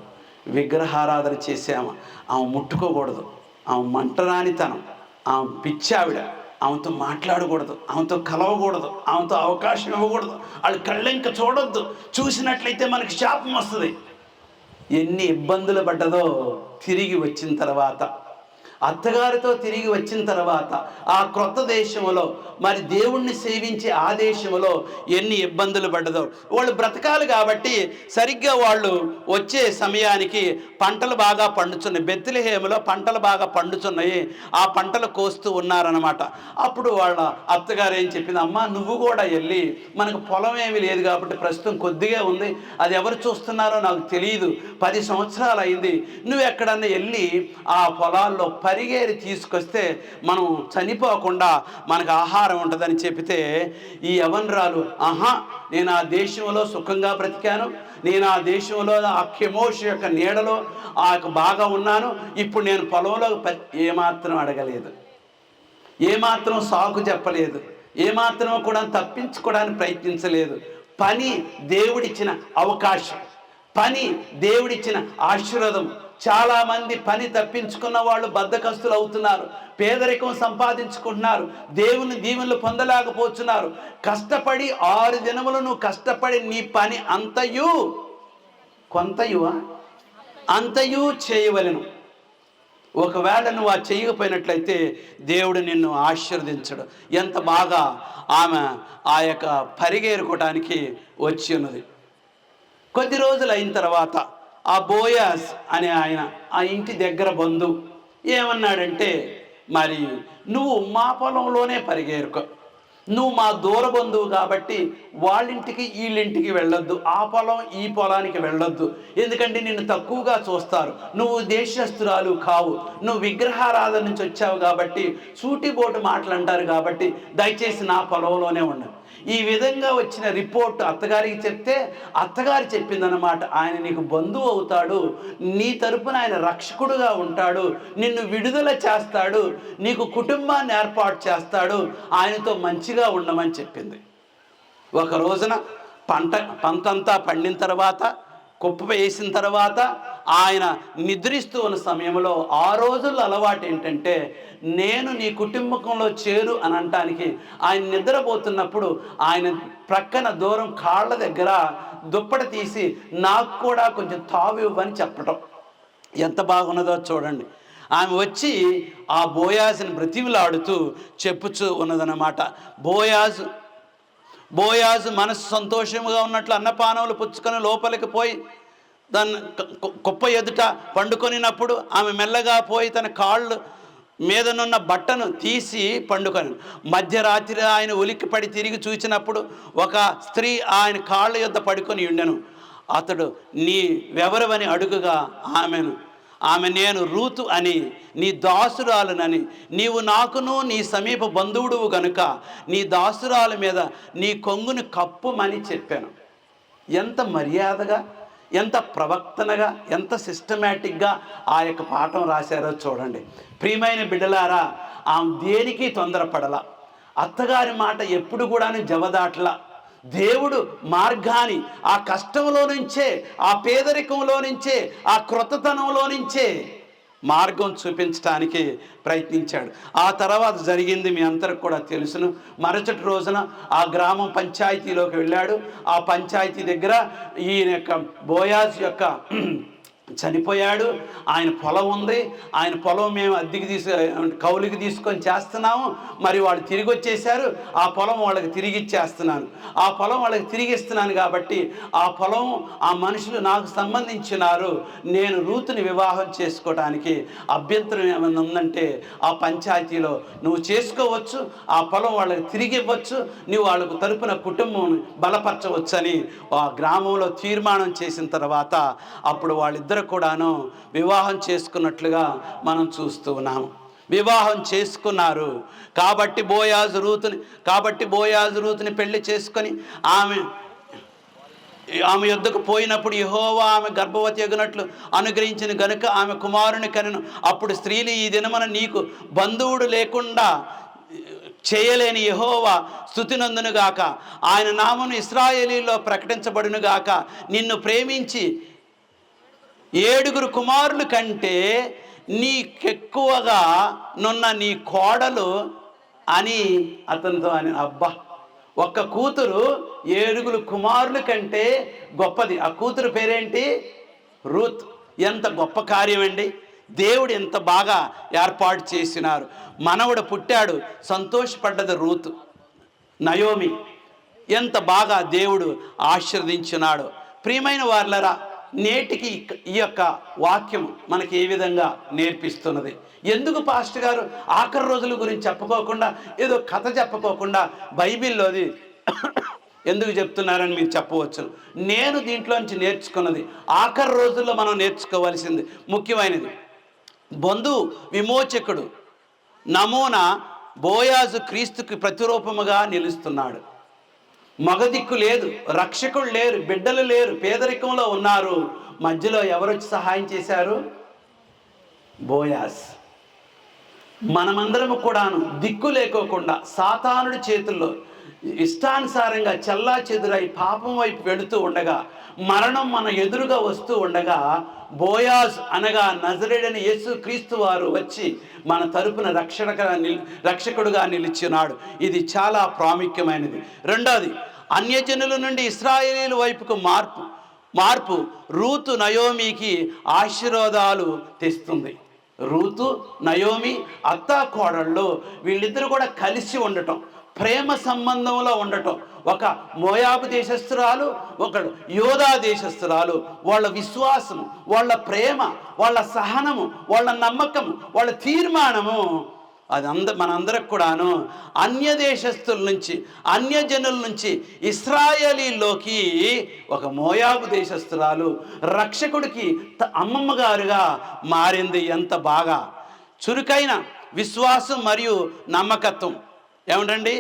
విగ్రహారాధన చేసాము, ఆమె ముట్టుకోకూడదు, ఆమె మంటరానితనం, ఆమె పిచ్చావిడ, ఆమెతో మాట్లాడకూడదు, ఆమెతో కలవకూడదు, ఆమెతో అవకాశం ఇవ్వకూడదు, వాళ్ళు కళ్ళెంక చూడొద్దు. చూసినట్లయితే మనకి శాపం వస్తుంది. ఎన్ని ఇబ్బందులు పడ్డదో తిరిగి వచ్చిన తర్వాత, అత్తగారితో తిరిగి వచ్చిన తర్వాత ఆ క్రొత్త దేశంలో మరి దేవుణ్ణి సేవించే ఆ దేశంలో ఎన్ని ఇబ్బందులు పడ్డదో. వాళ్ళు బ్రతకాలి కాబట్టి సరిగ్గా వాళ్ళు వచ్చే సమయానికి పంటలు బాగా పండుచున్నాయి. బెత్లెహేములో పంటలు బాగా పండుచున్నాయి. ఆ పంటలు కోస్తూ ఉన్నారనమాట. అప్పుడు వాళ్ళ అత్తగారు ఏం చెప్పింది, అమ్మ నువ్వు కూడా వెళ్ళి, మనకు పొలం ఏమీ లేదు కాబట్టి ప్రస్తుతం కొద్దిగా ఉంది, అది ఎవరు చూస్తున్నారో నాకు తెలియదు, 10 సంవత్సరాలు అయింది, నువ్వు ఎక్కడన్నా వెళ్ళి ఆ పొలాల్లో పరిగేరి తీసుకొస్తే మనం చనిపోకుండా మనకు ఆహారం ఉంటుందని చెప్తే ఈ యవనరాలు, నేను ఆ దేశంలో సుఖంగా బ్రతికాను, నేను ఆ దేశంలో ఆ కెమోష్ యొక్క నీడలో బాగా ఉన్నాను, ఇప్పుడు నేను పొలంలో ఏమాత్రం అడగలేదు, ఏమాత్రం సాకు చెప్పలేదు, ఏమాత్రం కూడా తప్పించుకోవడానికి ప్రయత్నించలేదు. పని దేవుడిచ్చిన అవకాశం, పని దేవుడిచ్చిన ఆశీర్వాదం. చాలామంది పని తప్పించుకున్న వాళ్ళు బద్ధకస్తులు అవుతున్నారు, పేదరికం సంపాదించుకుంటున్నారు, దేవుని దీవెనలు పొందలేకపోతున్నారు. కష్టపడి 6 దినములు నువ్వు కష్టపడి నీ పని అంతయు చేయవలెను. ఒకవేళ నువ్వు ఆ చేయకపోయినట్లయితే దేవుడు నిన్ను ఆశీర్వదించడు. ఎంత బాగా ఆమె ఆ యొక్క పరిగెరుకోవటానికి వచ్చి ఉన్నది. కొద్ది రోజులు అయిన తర్వాత ఆ బోయాస్ అనే ఆయన, ఆ ఇంటి దగ్గర బంధువు ఏమన్నాడంటే, మరి నువ్వు మా పొలంలోనే పరిగెరుకో, నువ్వు మా దూర బంధువు కాబట్టి వాళ్ళింటికి వీళ్ళింటికి వెళ్ళొద్దు, ఆ పొలం ఈ పొలానికి వెళ్ళొద్దు, ఎందుకంటే నిన్ను తక్కువగా చూస్తారు, నువ్వు దేశస్తురాలు కావు, నువ్వు విగ్రహారాధన నుంచి వచ్చావు కాబట్టి సూటిబోటు మాటలు అంటారు కాబట్టి దయచేసి నా పొలంలోనే ఉండు. ఈ విధంగా వచ్చిన రిపోర్ట్ అత్తగారికి చెప్తే అత్తగారు చెప్పిందనమాట, ఆయన నీకు బంధువు అవుతాడు, నీ తరపున ఆయన రక్షకుడుగా ఉంటాడు, నిన్ను విడుదల చేస్తాడు, నీకు కుటుంబాన్ని ఏర్పాటు చేస్తాడు, ఆయనతో మంచిగా ఉండమని చెప్పింది. ఒక రోజున పంటంతా పండిన తర్వాత, కుప్ప వేసిన తర్వాత ఆయన నిద్రిస్తూ ఉన్న సమయంలో 6 రోజుల అలవాటు ఏంటంటే, నేను నీ కుటుంబంలో చేరు అని అనటానికి ఆయన నిద్రపోతున్నప్పుడు ఆయన ప్రక్కన దూరం కాళ్ళ దగ్గర దుప్పటి తీసి నాకు కూడా కొంచెం తావు ఇవ్వని చెప్పటం ఎంత బాగున్నదో చూడండి. ఆమె వచ్చి ఆ బోయాజుని బ్రతిమలాడుతూ చెప్పుచూ ఉన్నదన్నమాట. బోయాజు మనసు సంతోషముగా ఉన్నట్లు అన్నపానములు పుచ్చుకొని లోపలికి పోయి దాన్ని కుప్ప ఎదుట పండుకొనినప్పుడు ఆమె మెల్లగా పోయి తన కాళ్ళు మీదనున్న బట్టను తీసి పండుకొని, మధ్యరాత్రి ఆయన ఉలిక్కిపడి తిరిగి చూసినప్పుడు ఒక స్త్రీ ఆయన కాళ్ళ యొద్ద పడుకొని ఉండెను. అతడు నీవెవరవని అడుగుగా ఆమె నేను రూతు అని, నీ దాసురాలునని, నీవు నాకును నీ సమీప బంధువుడువు గనుక నీ దాసురాల మీద నీ కొంగుని కప్పుమని చెప్పాను. ఎంత మర్యాదగా, ఎంత ప్రవక్తనగా, ఎంత సిస్టమేటిక్గా ఆ యొక్క పాఠం రాశారో చూడండి. ప్రియమైన బిడ్డలారా, ఆమె దేనికి తొందరపడలా, అత్తగారి మాట ఎప్పుడు కూడాను జవదాట్లా. దేవుడు మార్గాన్ని ఆ కష్టంలో నుంచే, ఆ పేదరికంలో నుంచే, ఆ క్రొత్తతనంలో నుంచే మార్గం చూపించడానికి ప్రయత్నించాడు. ఆ తర్వాత జరిగింది మీ అందరికి కూడా తెలుసును. మరుసటి రోజున ఆ గ్రామం పంచాయతీలోకి వెళ్ళాడు. ఆ పంచాయతీ దగ్గర ఈయన యొక్క బోయాజ్ యొక్క చనిపోయాడు. ఆయన పొలం ఉంది, ఆయన పొలం మేము కౌలుకి తీసుకొని చేస్తున్నాము. మరి వాళ్ళు తిరిగి వచ్చేసారు, ఆ పొలం వాళ్ళకి తిరిగి ఇచ్చేస్తున్నాను, ఆ పొలం వాళ్ళకి తిరిగి ఇస్తున్నాను కాబట్టి ఆ పొలం ఆ మనుషులు నాకు సంబంధించినారు, నేను రూతుని వివాహం చేసుకోవడానికి అభ్యంతరం ఏమైనా ఉందంటే ఆ పంచాయతీలో నువ్వు చేసుకోవచ్చు, ఆ పొలం వాళ్ళకి తిరిగి ఇవ్వచ్చు, నువ్వు వాళ్ళకు తరపున కుటుంబం బలపరచవచ్చు అని ఆ గ్రామంలో తీర్మానం చేసిన తర్వాత అప్పుడు వాళ్ళిద్దరు కూడాను వివాహం చేసుకున్నట్లుగా మనం చూస్తూ ఉన్నాము. వివాహం చేసుకున్నారు కాబట్టి బోయాజు రూతుని పెళ్లి చేసుకొని ఆమె యొద్దకు పోయినప్పుడు యెహోవా ఆమె గర్భవతి అగునట్లు అనుగ్రహించిన గనుక ఆమె కుమారుని కనెను. అప్పుడు స్త్రీలు, ఈ దినమున నీకు బంధువుడు లేకుండా చేయలేని యెహోవా స్తుతినందునుగాక, ఆయన నామమును ఇశ్రాయేలీలో ప్రకటించబడునుగాక, నిన్ను ప్రేమించి 7 కుమారుల కంటే నీకెక్కువగా నున్న నీ కోడలు అని అతనితో అని. అబ్బా, ఒక్క కూతురు 7 కుమారుల కంటే గొప్పది. ఆ కూతురు పేరేంటి? రూత్. ఎంత గొప్ప కార్యం అండి! దేవుడు ఎంత బాగా ఏర్పాటు చేసినారు. మనవడు పుట్టాడు, సంతోషపడ్డది రూతు. నయోమి ఎంత బాగా దేవుడు ఆశీర్వదించినాడు. ప్రియమైన వారలారా, నేటికి ఈ యొక్క వాక్యం మనకి ఏ విధంగా నేర్పిస్తున్నది? ఎందుకు పాస్టర్ గారు ఆఖరి రోజుల గురించి చెప్పుకోకుండా, ఏదో కథ చెప్పుకోకుండా బైబిల్లోది ఎందుకు చెప్తున్నారని మీరు చెప్పవచ్చు. నేను దీంట్లోంచి నేర్చుకున్నది, ఆఖరి రోజుల్లో మనం నేర్చుకోవాల్సింది ముఖ్యమైనది. బంధు విమోచకుడు నమూనా బోయాజు క్రీస్తుకి ప్రతిరూపముగా నిలుస్తున్నాడు. మగదిక్కు లేదు, రక్షకులు లేరు, బిడ్డలు లేరు, పేదరికంలో ఉన్నారు. మధ్యలో ఎవరొచ్చి సహాయం చేశారు? బోయాజ్. మనమందరము కూడాను దిక్కు లేకోకుండా సాతానుడి చేతుల్లో ఇష్టానుసారంగా చెల్లా చెదురై పాపం వైపు వెళుతూ ఉండగా, మరణం మన ఎదురుగా వస్తూ ఉండగా, బోయాజ్ అనగా నజరేయుడైన యేసు క్రీస్తు వారు వచ్చి మన తరపున రక్షకుడుగా నిలిచినాడు. ఇది చాలా ప్రాముఖ్యమైనది. రెండోది, అన్యజనుల నుండి ఇశ్రాయేలీల వైపుకు మార్పు రూతు నయోమికి ఆశీర్వాదాలు తెస్తుంది. రూతు నయోమి అత్తా కోడళ్ళు వీళ్ళిద్దరూ కూడా కలిసి ఉండటం, ప్రేమ సంబంధంలో ఉండటం. ఒక మోయాబు దేశస్థురాలు, ఒకడు యోధా దేశస్థురాలు. వాళ్ళ విశ్వాసము, వాళ్ళ ప్రేమ, వాళ్ళ సహనము, వాళ్ళ నమ్మకము, వాళ్ళ తీర్మానము, అది మనందరికి కూడాను అన్య దేశస్థుల నుంచి, అన్యజనుల నుంచి ఇశ్రాయేలీలోకి ఒక మోయాబు దేశస్థురాలు రక్షకుడికి అమ్మమ్మ గారుగా మారింది. ఎంత బాగా! చురుకైన విశ్వాసం మరియు నమ్మకత్వం. ఏమంటండి,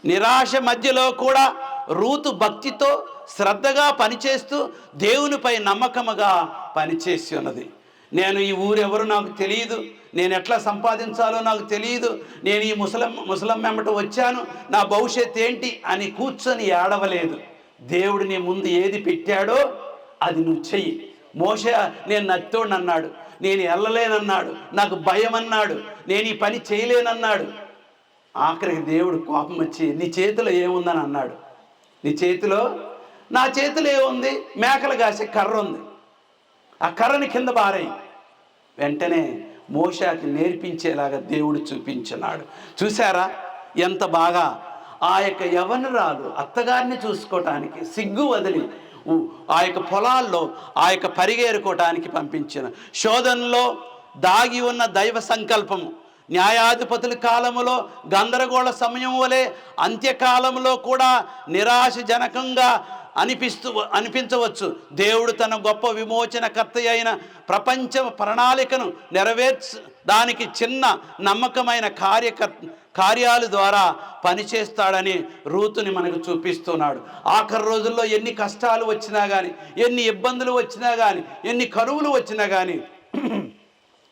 నిరాశ మధ్యలో కూడా రూతు భక్తితో శ్రద్ధగా పనిచేస్తూ దేవునిపై నమ్మకముగా పనిచేసి ఉన్నది. నేను ఈ ఊరెవరు నాకు తెలియదు, నేను ఎట్లా సంపాదించాలో నాకు తెలియదు, నేను ఈ ముసలం వెంబట వచ్చాను, నా భవిష్యత్ ఏంటి అని కూర్చొని ఏడవలేదు. దేవుడు నీ ముందు ఏది పెట్టాడో అది నువ్వు చెయ్యి. మోషే నేను నత్తోడు అన్నాడు, నేను వెళ్ళలేనన్నాడు, నాకు భయం అన్నాడు, నేను ఈ పని చేయలేనన్నాడు. ఆఖరికి దేవుడు కోపం వచ్చి నీ చేతిలో ఏముందని అన్నాడు. నీ చేతిలో? నా చేతిలో ఏముంది? మేకలు కాసే కర్ర ఉంది, ఆ కర్రని కింద పారేయి. వెంటనే మోషేకి నేర్పించేలాగా దేవుడు చూపించినాడు. చూసారా ఎంత బాగా! ఆ యొక్క యవనురాలు అత్తగారిని చూసుకోవటానికి సిగ్గు వదిలి ఆ యొక్క పొలాల్లో ఆ యొక్క పరిగేరుకోవటానికి పంపించిన శోధనలో దాగి ఉన్న దైవ సంకల్పము, న్యాయాధిపతుల కాలములో గందరగోళ సమయం వలె అంత్యకాలంలో కూడా నిరాశజనకంగా అనిపించవచ్చు. దేవుడు తన గొప్ప విమోచనకర్త అయిన ప్రపంచ ప్రణాళికను నెరవేర్చడానికి చిన్న నమ్మకమైన కార్యాల ద్వారా పనిచేస్తాడని రూతుని మనకు చూపిస్తున్నాడు. ఆఖరి రోజుల్లో ఎన్ని కష్టాలు వచ్చినా కానీ, ఎన్ని ఇబ్బందులు వచ్చినా కానీ, ఎన్ని కరువులు వచ్చినా కానీ,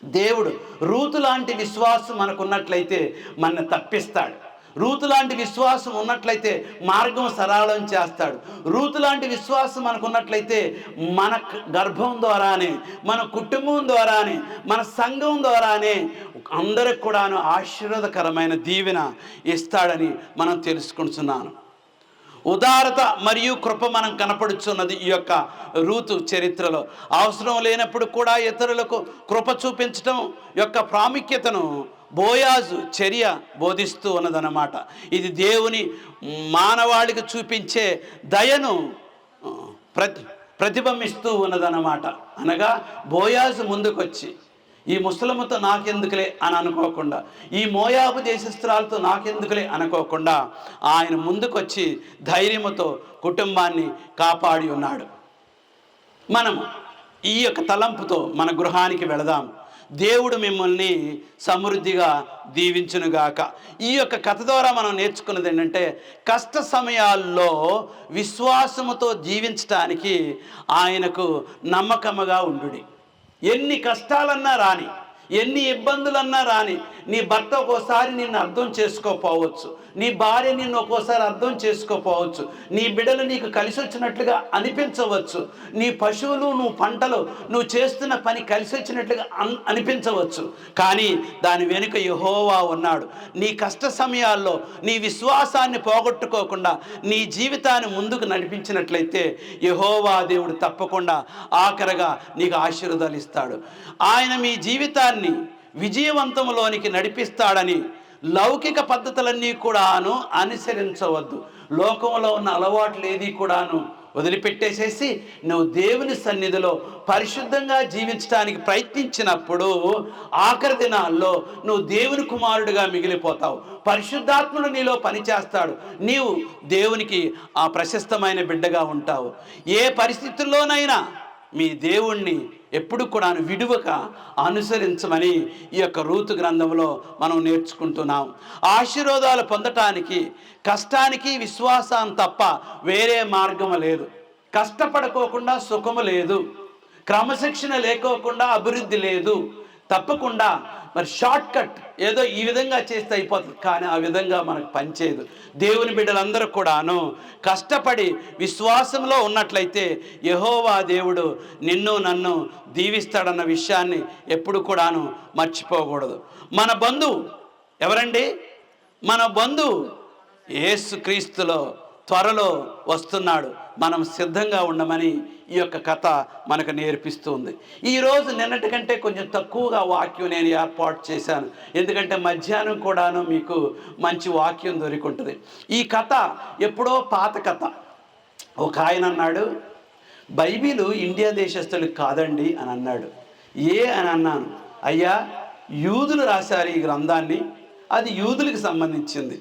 దేవుడు రూతు లాంటి విశ్వాసం మనకున్నట్లయితే మన తప్పిస్తాడు. రూతు లాంటి విశ్వాసం ఉన్నట్లయితే మార్గం సరళం చేస్తాడు. రూతు లాంటి విశ్వాసం మనకున్నట్లయితే మన గర్భం ద్వారానే, మన కుటుంబం ద్వారానే, మన సంఘం ద్వారానే అందరికి కూడాను ఆశీర్వాదకరమైన దీవెన ఇస్తాడని మనం తెలుసుకుంటున్నాను. ఉదారత మరియు కృప మనం కనపడుచున్నది ఈ యొక్క రూతు చరిత్రలో. అవసరం లేనప్పుడు కూడా ఇతరులకు కృప చూపించడం యొక్క ప్రాముఖ్యతను బోయాజు చర్య బోధిస్తూ ఉన్నదన్నమాట. ఇది దేవుని మానవాళికి చూపించే దయను ప్రతిబింబిస్తూ ఉన్నదన్నమాట. అనగా బోయాజు ముందుకొచ్చి ఈ ముసలముతో నాకెందుకులే అని అనుకోకుండా, ఈ మోయాబు దేశస్త్రాలతో నాకెందుకులే అనుకోకుండా ఆయన ముందుకొచ్చి ధైర్యముతో కుటుంబాన్ని కాపాడి ఉన్నాడు. మనం ఈ యొక్క తలంపుతో మన గృహానికి వెళదాం. దేవుడు మిమ్మల్ని సమృద్ధిగా దీవించునుగాక. ఈ యొక్క కథ ద్వారా మనం నేర్చుకున్నది ఏంటంటే, కష్ట సమయాల్లో విశ్వాసముతో జీవించటానికి ఆయనకు నమ్మకముగా ఉండుడి. ఎన్ని కష్టాలన్నా రాని, ఎన్ని ఇబ్బందులన్నా రాని, నీ భర్త ఒక్కోసారి నిన్ను అర్థం చేసుకోపోవచ్చు, నీ భార్య నిన్ను ఒక్కోసారి అర్థం చేసుకోపోవచ్చు, నీ బిడ్డలు నీకు కలిసి వచ్చినట్లుగా అనిపించవచ్చు, నీ పశువులు నువ్వు పంటలు నువ్వు చేస్తున్న పని కలిసి వచ్చినట్లుగా అనిపించవచ్చు. కానీ దాని వెనుక యెహోవా ఉన్నాడు. నీ కష్ట సమయాల్లో నీ విశ్వాసాన్ని పోగొట్టుకోకుండా నీ జీవితాన్ని ముందుకు నడిపించినట్లయితే యెహోవా దేవుడు తప్పకుండా ఆఖరగా నీకు ఆశీర్వాదాలు ఇస్తాడు. ఆయన మీ జీవితాన్ని విజయవంతంలోనికి నడిపిస్తాడని లౌకిక పద్ధతులన్నీ కూడాను అనుసరించవద్దు. లోకంలో ఉన్న అలవాట్లు ఏది కూడాను వదిలిపెట్టేసేసి నువ్వు దేవుని సన్నిధిలో పరిశుద్ధంగా జీవించడానికి ప్రయత్నించినప్పుడు ఆఖరి దినాల్లో నువ్వు దేవుని కుమారుడిగా మిగిలిపోతావు. పరిశుద్ధాత్ముడు నీలో పనిచేస్తాడు. నీవు దేవునికి ఆ ప్రశస్తమైన బిడ్డగా ఉంటావు. ఏ పరిస్థితుల్లోనైనా మీ దేవుణ్ణి ఎప్పుడు కూడా విడువక అనుసరించమని ఈ యొక్క రూతు గ్రంథంలో మనం నేర్చుకుంటున్నాం. ఆశీర్వాదాలు పొందటానికి కష్టానికి విశ్వాసం తప్ప వేరే మార్గం లేదు. కష్టపడుకోకుండా సుఖము లేదు, క్రమశిక్షణ లేకోకుండా అభివృద్ధి లేదు. తప్పకుండా మరి షార్ట్ కట్ ఏదో ఈ విధంగా చేస్తే అయిపోతుంది, కానీ ఆ విధంగా మనకు పనిచేయదు. దేవుని బిడ్డలందరూ కూడాను కష్టపడి విశ్వాసంలో ఉన్నట్లయితే యెహోవా దేవుడు నిన్ను నన్ను దీవిస్తాడన్న విషయాన్ని ఎప్పుడు కూడాను మర్చిపోకూడదు. మన బంధువు ఎవరండి? మన బంధువు యేసుక్రీస్తులో త్వరలో వస్తున్నాడు. మనం సిద్ధంగా ఉండమని ఈ యొక్క కథ మనకు నేర్పిస్తుంది. ఈరోజు నిన్నటి కంటే కొంచెం తక్కువగా వాక్యం నేను ఏర్పాటు చేశాను, ఎందుకంటే మధ్యాహ్నం కూడాను మీకు మంచి వాక్యం దొరికి ఉంటుంది. ఈ కథ ఎప్పుడో పాత కథ. ఒక ఆయన అన్నాడు, బైబిలు ఇండియా దేశస్తులకు కాదండి అని అన్నాడు. అని అన్నాను. అయ్యా, యూదులు రాశారు ఈ గ్రంథాన్ని, అది యూదులకు సంబంధించింది.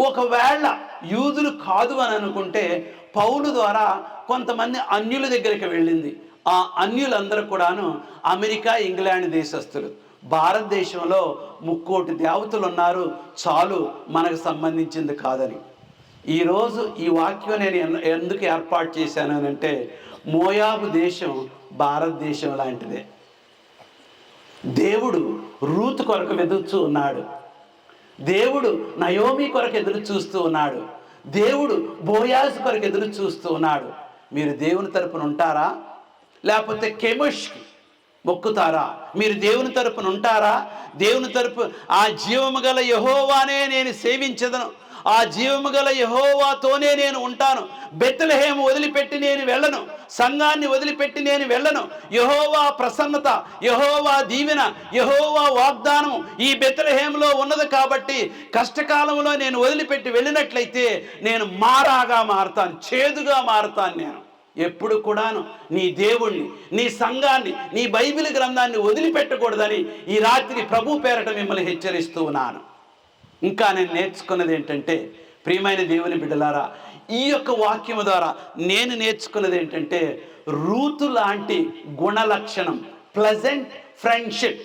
ఒకవేళ యూదులు కాదు అని అనుకుంటే పౌలు ద్వారా కొంతమంది అన్యుల దగ్గరికి వెళ్ళింది. ఆ అన్యులందరూ కూడాను అమెరికా, ఇంగ్లాండ్ దేశస్తులు. భారతదేశంలో 3 కోటి దేవతలు ఉన్నారు, చాలు మనకు సంబంధించింది కాదని. ఈరోజు ఈ వాక్యం నేను ఎందుకు ఏర్పాటు చేశాను అని అంటే, మోయాబు దేశం భారతదేశం లాంటిదే. దేవుడు రూతు కొరకు వెతుకుతూ ఉన్నాడు. దేవుడు నయోమి కొరకు ఎదురు చూస్తూ ఉన్నాడు. దేవుడు బోయాజు కొరకు ఎదురు చూస్తూ ఉన్నాడు. మీరు దేవుని తరపున ఉంటారా, లేకపోతే కెమోష్కి మొక్కుతారా? మీరు దేవుని తరపున ఉంటారా? దేవుని తరపు ఆ జీవము గల యెహోవానే నేను సేవించదను, ఆ జీవము గల యెహోవాతోనే నేను ఉంటాను, బెత్లెహేము వదిలిపెట్టి నేను వెళ్ళను, సంఘాన్ని వదిలిపెట్టి నేను వెళ్ళను. యెహోవా ప్రసన్నత, యెహోవా దీవెన, యెహోవా వాగ్దానం ఈ బెత్లెహేములో ఉన్నది కాబట్టి కష్టకాలంలో నేను వదిలిపెట్టి వెళ్ళినట్లయితే నేను మారాగా మారుతాను, చేదుగా మారుతాను. నేను ఎప్పుడు కూడాను నీ దేవుణ్ణి, నీ సంఘాన్ని, నీ బైబిల్ గ్రంథాన్ని వదిలిపెట్టకూడదని ఈ రాత్రి ప్రభు పేరట మిమ్మల్ని హెచ్చరిస్తూ ఉన్నాను. ఇంకా నేను నేర్చుకున్నది ఏంటంటే, ప్రియమైన దేవుని బిడ్డలారా, ఈ యొక్క వాక్యము ద్వారా నేను నేర్చుకున్నది ఏంటంటే, రూతు లాంటి గుణలక్షణం, ప్లెజెంట్ ఫ్రెండ్షిప్,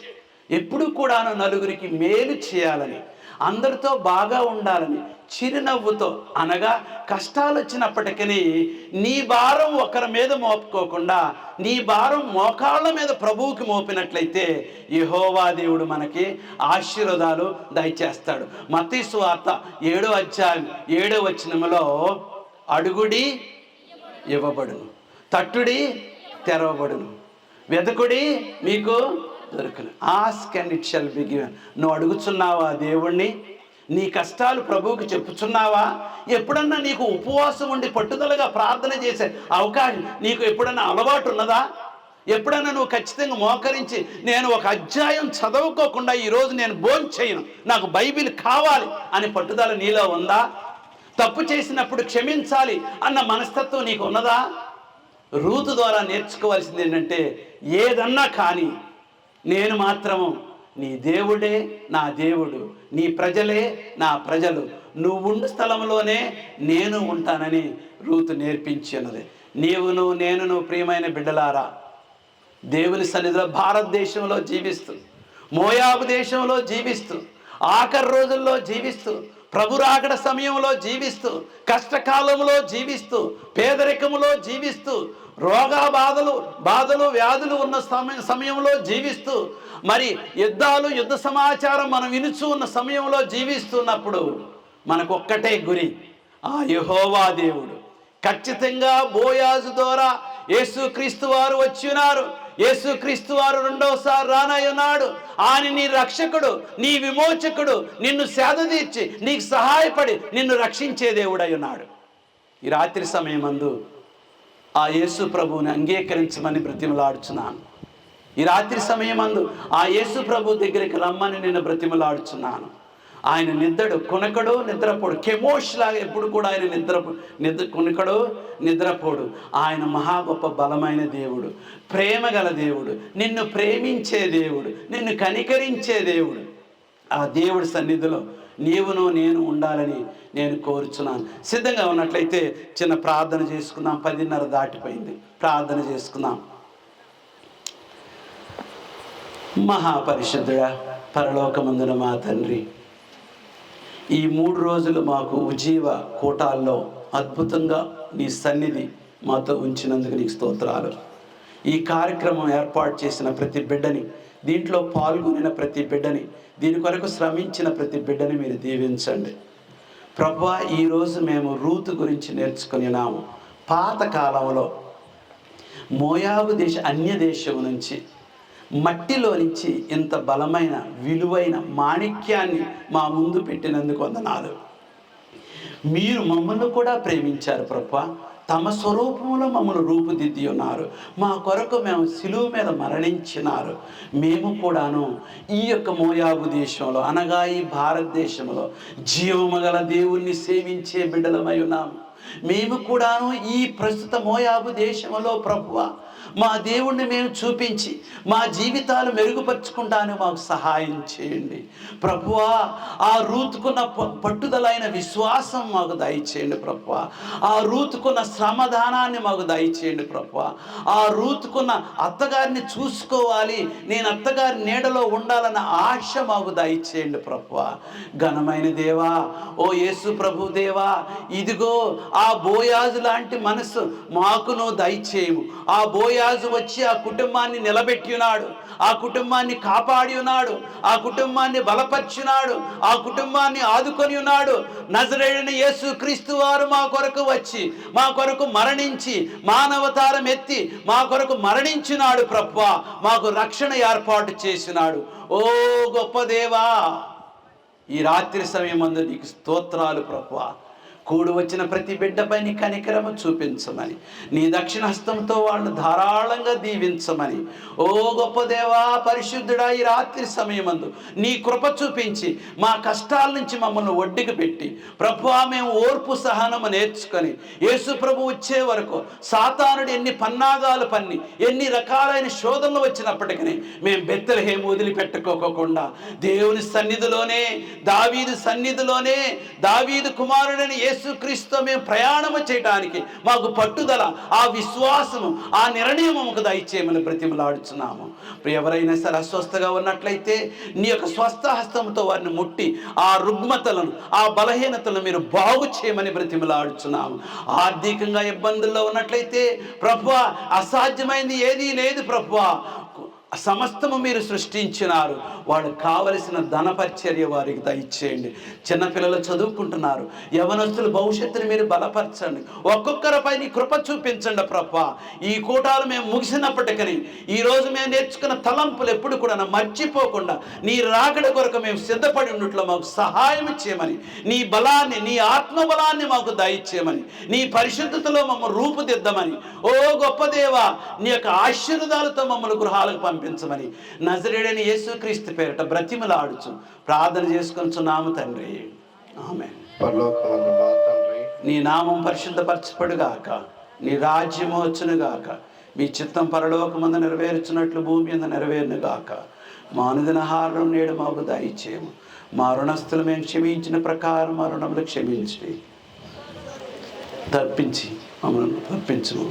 ఎప్పుడు కూడాను నలుగురికి మేలు చేయాలని, అందరితో బాగా ఉండాలని, చిరునవ్వుతో, అనగా కష్టాలు వచ్చినప్పటికీ నీ భారం ఒకరి మీద మోపుకోకుండా నీ భారం మోకాళ్ళ మీద ప్రభువుకి మోపినట్లయితే యెహోవా దేవుడు మనకి ఆశీర్వాదాలు దయచేస్తాడు. మత్తయి సువార్త 7వ అధ్యాయం 7వ వచనములో, అడుగుడి ఇవ్వబడును, తట్టుడి తెరవబడును, వెదకుడి మీకు దొరుకును, ask and it shall be given. నువ్వు అడుగుచున్నావా దేవుణ్ణి? నీ కష్టాలు ప్రభువుకి చెప్పుచున్నావా? ఎప్పుడన్నా నీకు ఉపవాసం ఉండి పట్టుదలగా ప్రార్థన చేసే అవకాశం నీకు ఎప్పుడన్నా అలవాటు ఉన్నదా? ఎప్పుడన్నా నువ్వు ఖచ్చితంగా మోకరించి నేను ఒక అధ్యాయం చదవుకోకుండా ఈరోజు నేను భోజనం చేయను, నాకు బైబిల్ కావాలి అని పట్టుదల నీలో ఉందా? తప్పు చేసినప్పుడు క్షమించాలి అన్న మనస్తత్వం నీకు ఉన్నదా? రూతు ద్వారా నేర్చుకోవాల్సింది ఏంటంటే, ఏదన్నా కానీ నేను మాత్రము నీ దేవుడే నా దేవుడు, నీ ప్రజలే నా ప్రజలు, నువ్వుండు స్థలంలోనే నేను ఉంటానని రూతు నేర్పించినది. నేను ప్రియమైన బిడ్డలారా, దేవుని సన్నిధిలో భారతదేశంలో జీవిస్తూ, మోయాబు దేశంలో జీవిస్తూ, ఆఖరి రోజుల్లో జీవిస్తూ, ప్రభు రాకడ సమయంలో జీవిస్తూ, కష్టకాలంలో జీవిస్తూ, పేదరికములో జీవిస్తూ, బాధలు వ్యాధులు ఉన్న సమయంలో జీవిస్తూ, మరి యుద్ధ సమాచారం మనం వినుచూ ఉన్న సమయంలో జీవిస్తున్నప్పుడు మనకొక్కటే గురి, ఆ యెహోవా దేవుడు. ఖచ్చితంగా బోయాజు ద్వారా యేసుక్రీస్తు వారు వచ్చి ఉన్నారు. యేసుక్రీస్తు వారు రెండవసారి రానయ్యున్నాడు. ఆయన నీ రక్షకుడు, నీ విమోచకుడు, నిన్ను సేదతీర్చి నీకు సహాయపడి నిన్ను రక్షించే దేవుడై ఉన్నాడు. ఈ రాత్రి సమయమందు ఆ యేసు ప్రభువుని అంగీకరించమని బ్రతిమలాడుచున్నాను. ఈ రాత్రి సమయమందు ఆ యేసు ప్రభు దగ్గరికి రమ్మని నేను బ్రతిమలాడుచున్నాను. ఆయన కొనకడు నిద్రపోడు. కెమోష్ లాగా ఎప్పుడు కూడా ఆయన కొనకడు నిద్రపోడు. ఆయన మహా గొప్ప బలమైన దేవుడు, ప్రేమ గల దేవుడు, నిన్ను ప్రేమించే దేవుడు, నిన్ను కనికరించే దేవుడు. ఆ దేవుడి సన్నిధిలో నీవును నేను ఉండాలని నేను కోరుచున్నాను. సిద్ధంగా ఉన్నట్లయితే చిన్న ప్రార్థన చేసుకుందాం. 10:30 దాటిపోయింది. ప్రార్థన చేసుకుందాం. మహాపరిశుద్ధుడా, పరలోకమందున మా తండ్రి, ఈ 3 రోజులు మాకు ఉజ్జీవ కూటాల్లో అద్భుతంగా నీ సన్నిధి మాతో ఉంచినందుకు నీకు స్తోత్రాలు. ఈ కార్యక్రమం ఏర్పాటు చేసిన ప్రతి బిడ్డని, దీంట్లో పాల్గొనిన ప్రతి బిడ్డని, దీని కొరకు శ్రమించిన ప్రతి బిడ్డని మీరు దీవించండి ప్రభువా. ఈరోజు మేము రూతు గురించి నేర్చుకున్నాము. పాతకాలంలో మోయాబు అన్య దేశం నుంచి, మట్టిలో నుంచి ఇంత బలమైన విలువైన మాణిక్యాన్ని మా ముందు పెట్టినందుకు వందనాలు. మీరు మమ్మల్ని కూడా ప్రేమించారు ప్రభువా. తమ స్వరూపంలో మమ్మల్ని రూపుదిద్ది ఉన్నారు. మా కొరకు మేము సిలువ మీద మరణించినారు. మేము కూడాను ఈ యొక్క మోయాబు దేశంలో, అనగా ఈ భారతదేశంలో జీవము గల దేవుణ్ణి సేవించే బిడ్డలమై ఉన్నాము. మేము కూడాను ఈ ప్రస్తుత మోయాబు దేశంలో ప్రభువా మా దేవుణ్ణి మేము చూపించి మా జీవితాలు మెరుగుపరుచుకుంటాను మాకు సహాయం చేయండి ప్రభువా. ఆ రూతుకున్న పట్టుదలైన విశ్వాసం మాకు దయచేయండి ప్రభువా. ఆ రూతుకున్న శ్రమదానాన్ని మాకు దయచేయండి ప్రభువా. ఆ రూతుకున్న అత్తగారిని చూసుకోవాలి, నేను అత్తగారి నీడలో ఉండాలన్న ఆశ మాకు దయచేయండి ప్రభువా. ఘనమైన దేవా, ఓ యేసు ప్రభు దేవా, ఇదిగో ఆ బోయాజు లాంటి మనసు మాకు నువ్వు దయచేయము. ఆ బోయాజు వచ్చి ఆ కుటుంబాన్ని నిలబెట్టి ఉన్నాడు, ఆ కుటుంబాన్ని కాపాడి ఉన్నాడు, ఆ కుటుంబాన్ని బలపరిచినాడు, ఆ కుటుంబాన్ని ఆదుకొని ఉన్నాడు. నజరేయుడైన యేసుక్రీస్తు వారు మా కొరకు వచ్చి, మా కొరకు మరణించి, మానవతారం ఎత్తి మా కొరకు మరణించినాడు ప్రభువా. మాకు రక్షణ ఏర్పాటు చేసినాడు. ఓ గొప్ప దేవా, ఈ రాత్రి సమయమందు నీకు స్తోత్రాలు ప్రభువా. కూడి వచ్చిన ప్రతి బిడ్డపై నీ కనికరము చూపించమని, నీ దక్షిణ హస్తంతో వాళ్ళను ధారాళంగా దీవించమని, ఓ గొప్ప దేవా పరిశుద్ధుడా, ఈ రాత్రి సమయమందు నీ కృప చూపించి మా కష్టాల నుంచి మమ్మల్ని ఒడ్డుకు పెట్టి ప్రభువా, మేము ఓర్పు సహనము నేర్చుకొని యేసు ప్రభు వచ్చే వరకు సాతానుడు ఎన్ని పన్నాగాలు పన్ని, ఎన్ని రకాలైన శోధనలు వచ్చినప్పటికీ మేము బెత్లెహేము వదిలిపెట్టుకోకుండా దేవుని సన్నిధిలోనే, దావీదు సన్నిధిలోనే, దావీదు కుమారుడని యేసుక్రీస్తు మేము ప్రయాణము చేయడానికి మాకు పట్టుదల, ఆ విశ్వాసము, ఆ నిర్ణయముకు దయచేయమని బ్రతిమలాడుచున్నాము. ఎవరైనా సరే అస్వస్థగా ఉన్నట్లయితే నీ యొక్క స్వస్థ హస్తంతో వారిని ముట్టి ఆ రుగ్మతలను, ఆ బలహీనతలను మీరు బాగు చేయమని బ్రతిమలాడుచున్నాము. ఆర్థికంగా ఇబ్బందుల్లో ఉన్నట్లయితే ప్రభువా, అసాధ్యమైంది ఏదీ లేదు ప్రభువా. సమస్తము మీరు సృష్టించినారు. వాళ్ళకు కావలసిన ధనపరిచర్య వారికి దయచేయండి. చిన్నపిల్లలు చదువుకుంటున్నారు, యవనస్తుల భవిష్యత్తుని మీరు బలపరచండి. ఒక్కొక్కరిపై నీ కృప చూపించండి ప్రభువా. ఈ కూటాలు మేము ముగిసినప్పటికీ ఈరోజు మేము నేర్చుకున్న తలంపులు ఎప్పుడు కూడా మర్చిపోకుండా నీ రాకడ కొరకు మేము సిద్ధపడి ఉన్నట్లు మాకు సహాయం చేయమని, నీ బలాన్ని, నీ ఆత్మబలాన్ని మాకు దయచేయమని, నీ పరిశుద్ధతలో మమ్మల్ని రూపుదిద్దమని, ఓ గొప్ప దేవా, నీ యొక్క ఆశీర్వాదాలతో మమ్మల్ని గృహాలకు పంపించమని నజరేయుడైన యేసుక్రీస్తు పేరిట బ్రతిమలాడుచు ప్రార్థన చేసుకొనుచున్నాము తండ్రి, ఆమేన్. పరలోకమందు మా తండ్రి, నీ నామం పరిశుద్ధపరచబడుగాక, నీ రాజ్యము వచ్చునుగాక, మీ చిత్తం పరలోకమందు నెరవేర్చున్నట్లు భూమి మీద నెరవేరునుగాక. మా అనుదిన ఆహారం నేడు మాకు దయచేయము. మా రుణస్థులు మేము క్షమించిన ప్రకారం మా రుణములు క్షమించి మమ్మల్ని తప్పించుము.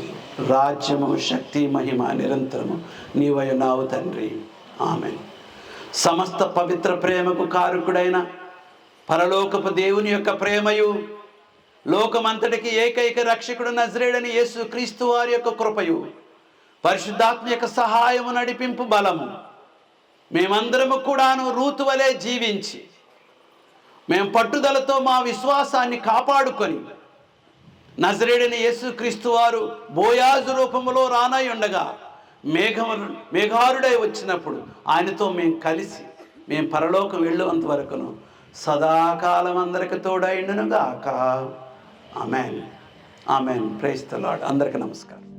రాజ్యము, శక్తి, మహిమ నిరంతరము నీవై ఉన్నావు తండ్రి, ఆమేన్. సమస్త పవిత్ర ప్రేమకు కారకుడైన పరలోకపు దేవుని యొక్క ప్రేమయు, లోకమంతటికి ఏకైక రక్షకుడు నజరేయుడైన యేసు క్రీస్తు వారి యొక్క కృపయు, పరిశుద్ధాత్మ యొక్క సహాయము, నడిపింపు, బలము మేమందరము కూడాను రూతు వలె జీవించి మేము పట్టుదలతో మా విశ్వాసాన్ని కాపాడుకొని నజరేయుడైన యేసు క్రీస్తు వారు బోయాజు రూపములో రానై ఉండగా మేఘారుడై వచ్చినప్పుడు ఆయనతో మేము కలిసి మేము పరలోకం వెళ్ళేంత వరకును సదాకాలం అందరికి తోడైండును గాక. Amen. Amen. Praise the lord. అందరికీ నమస్కారం.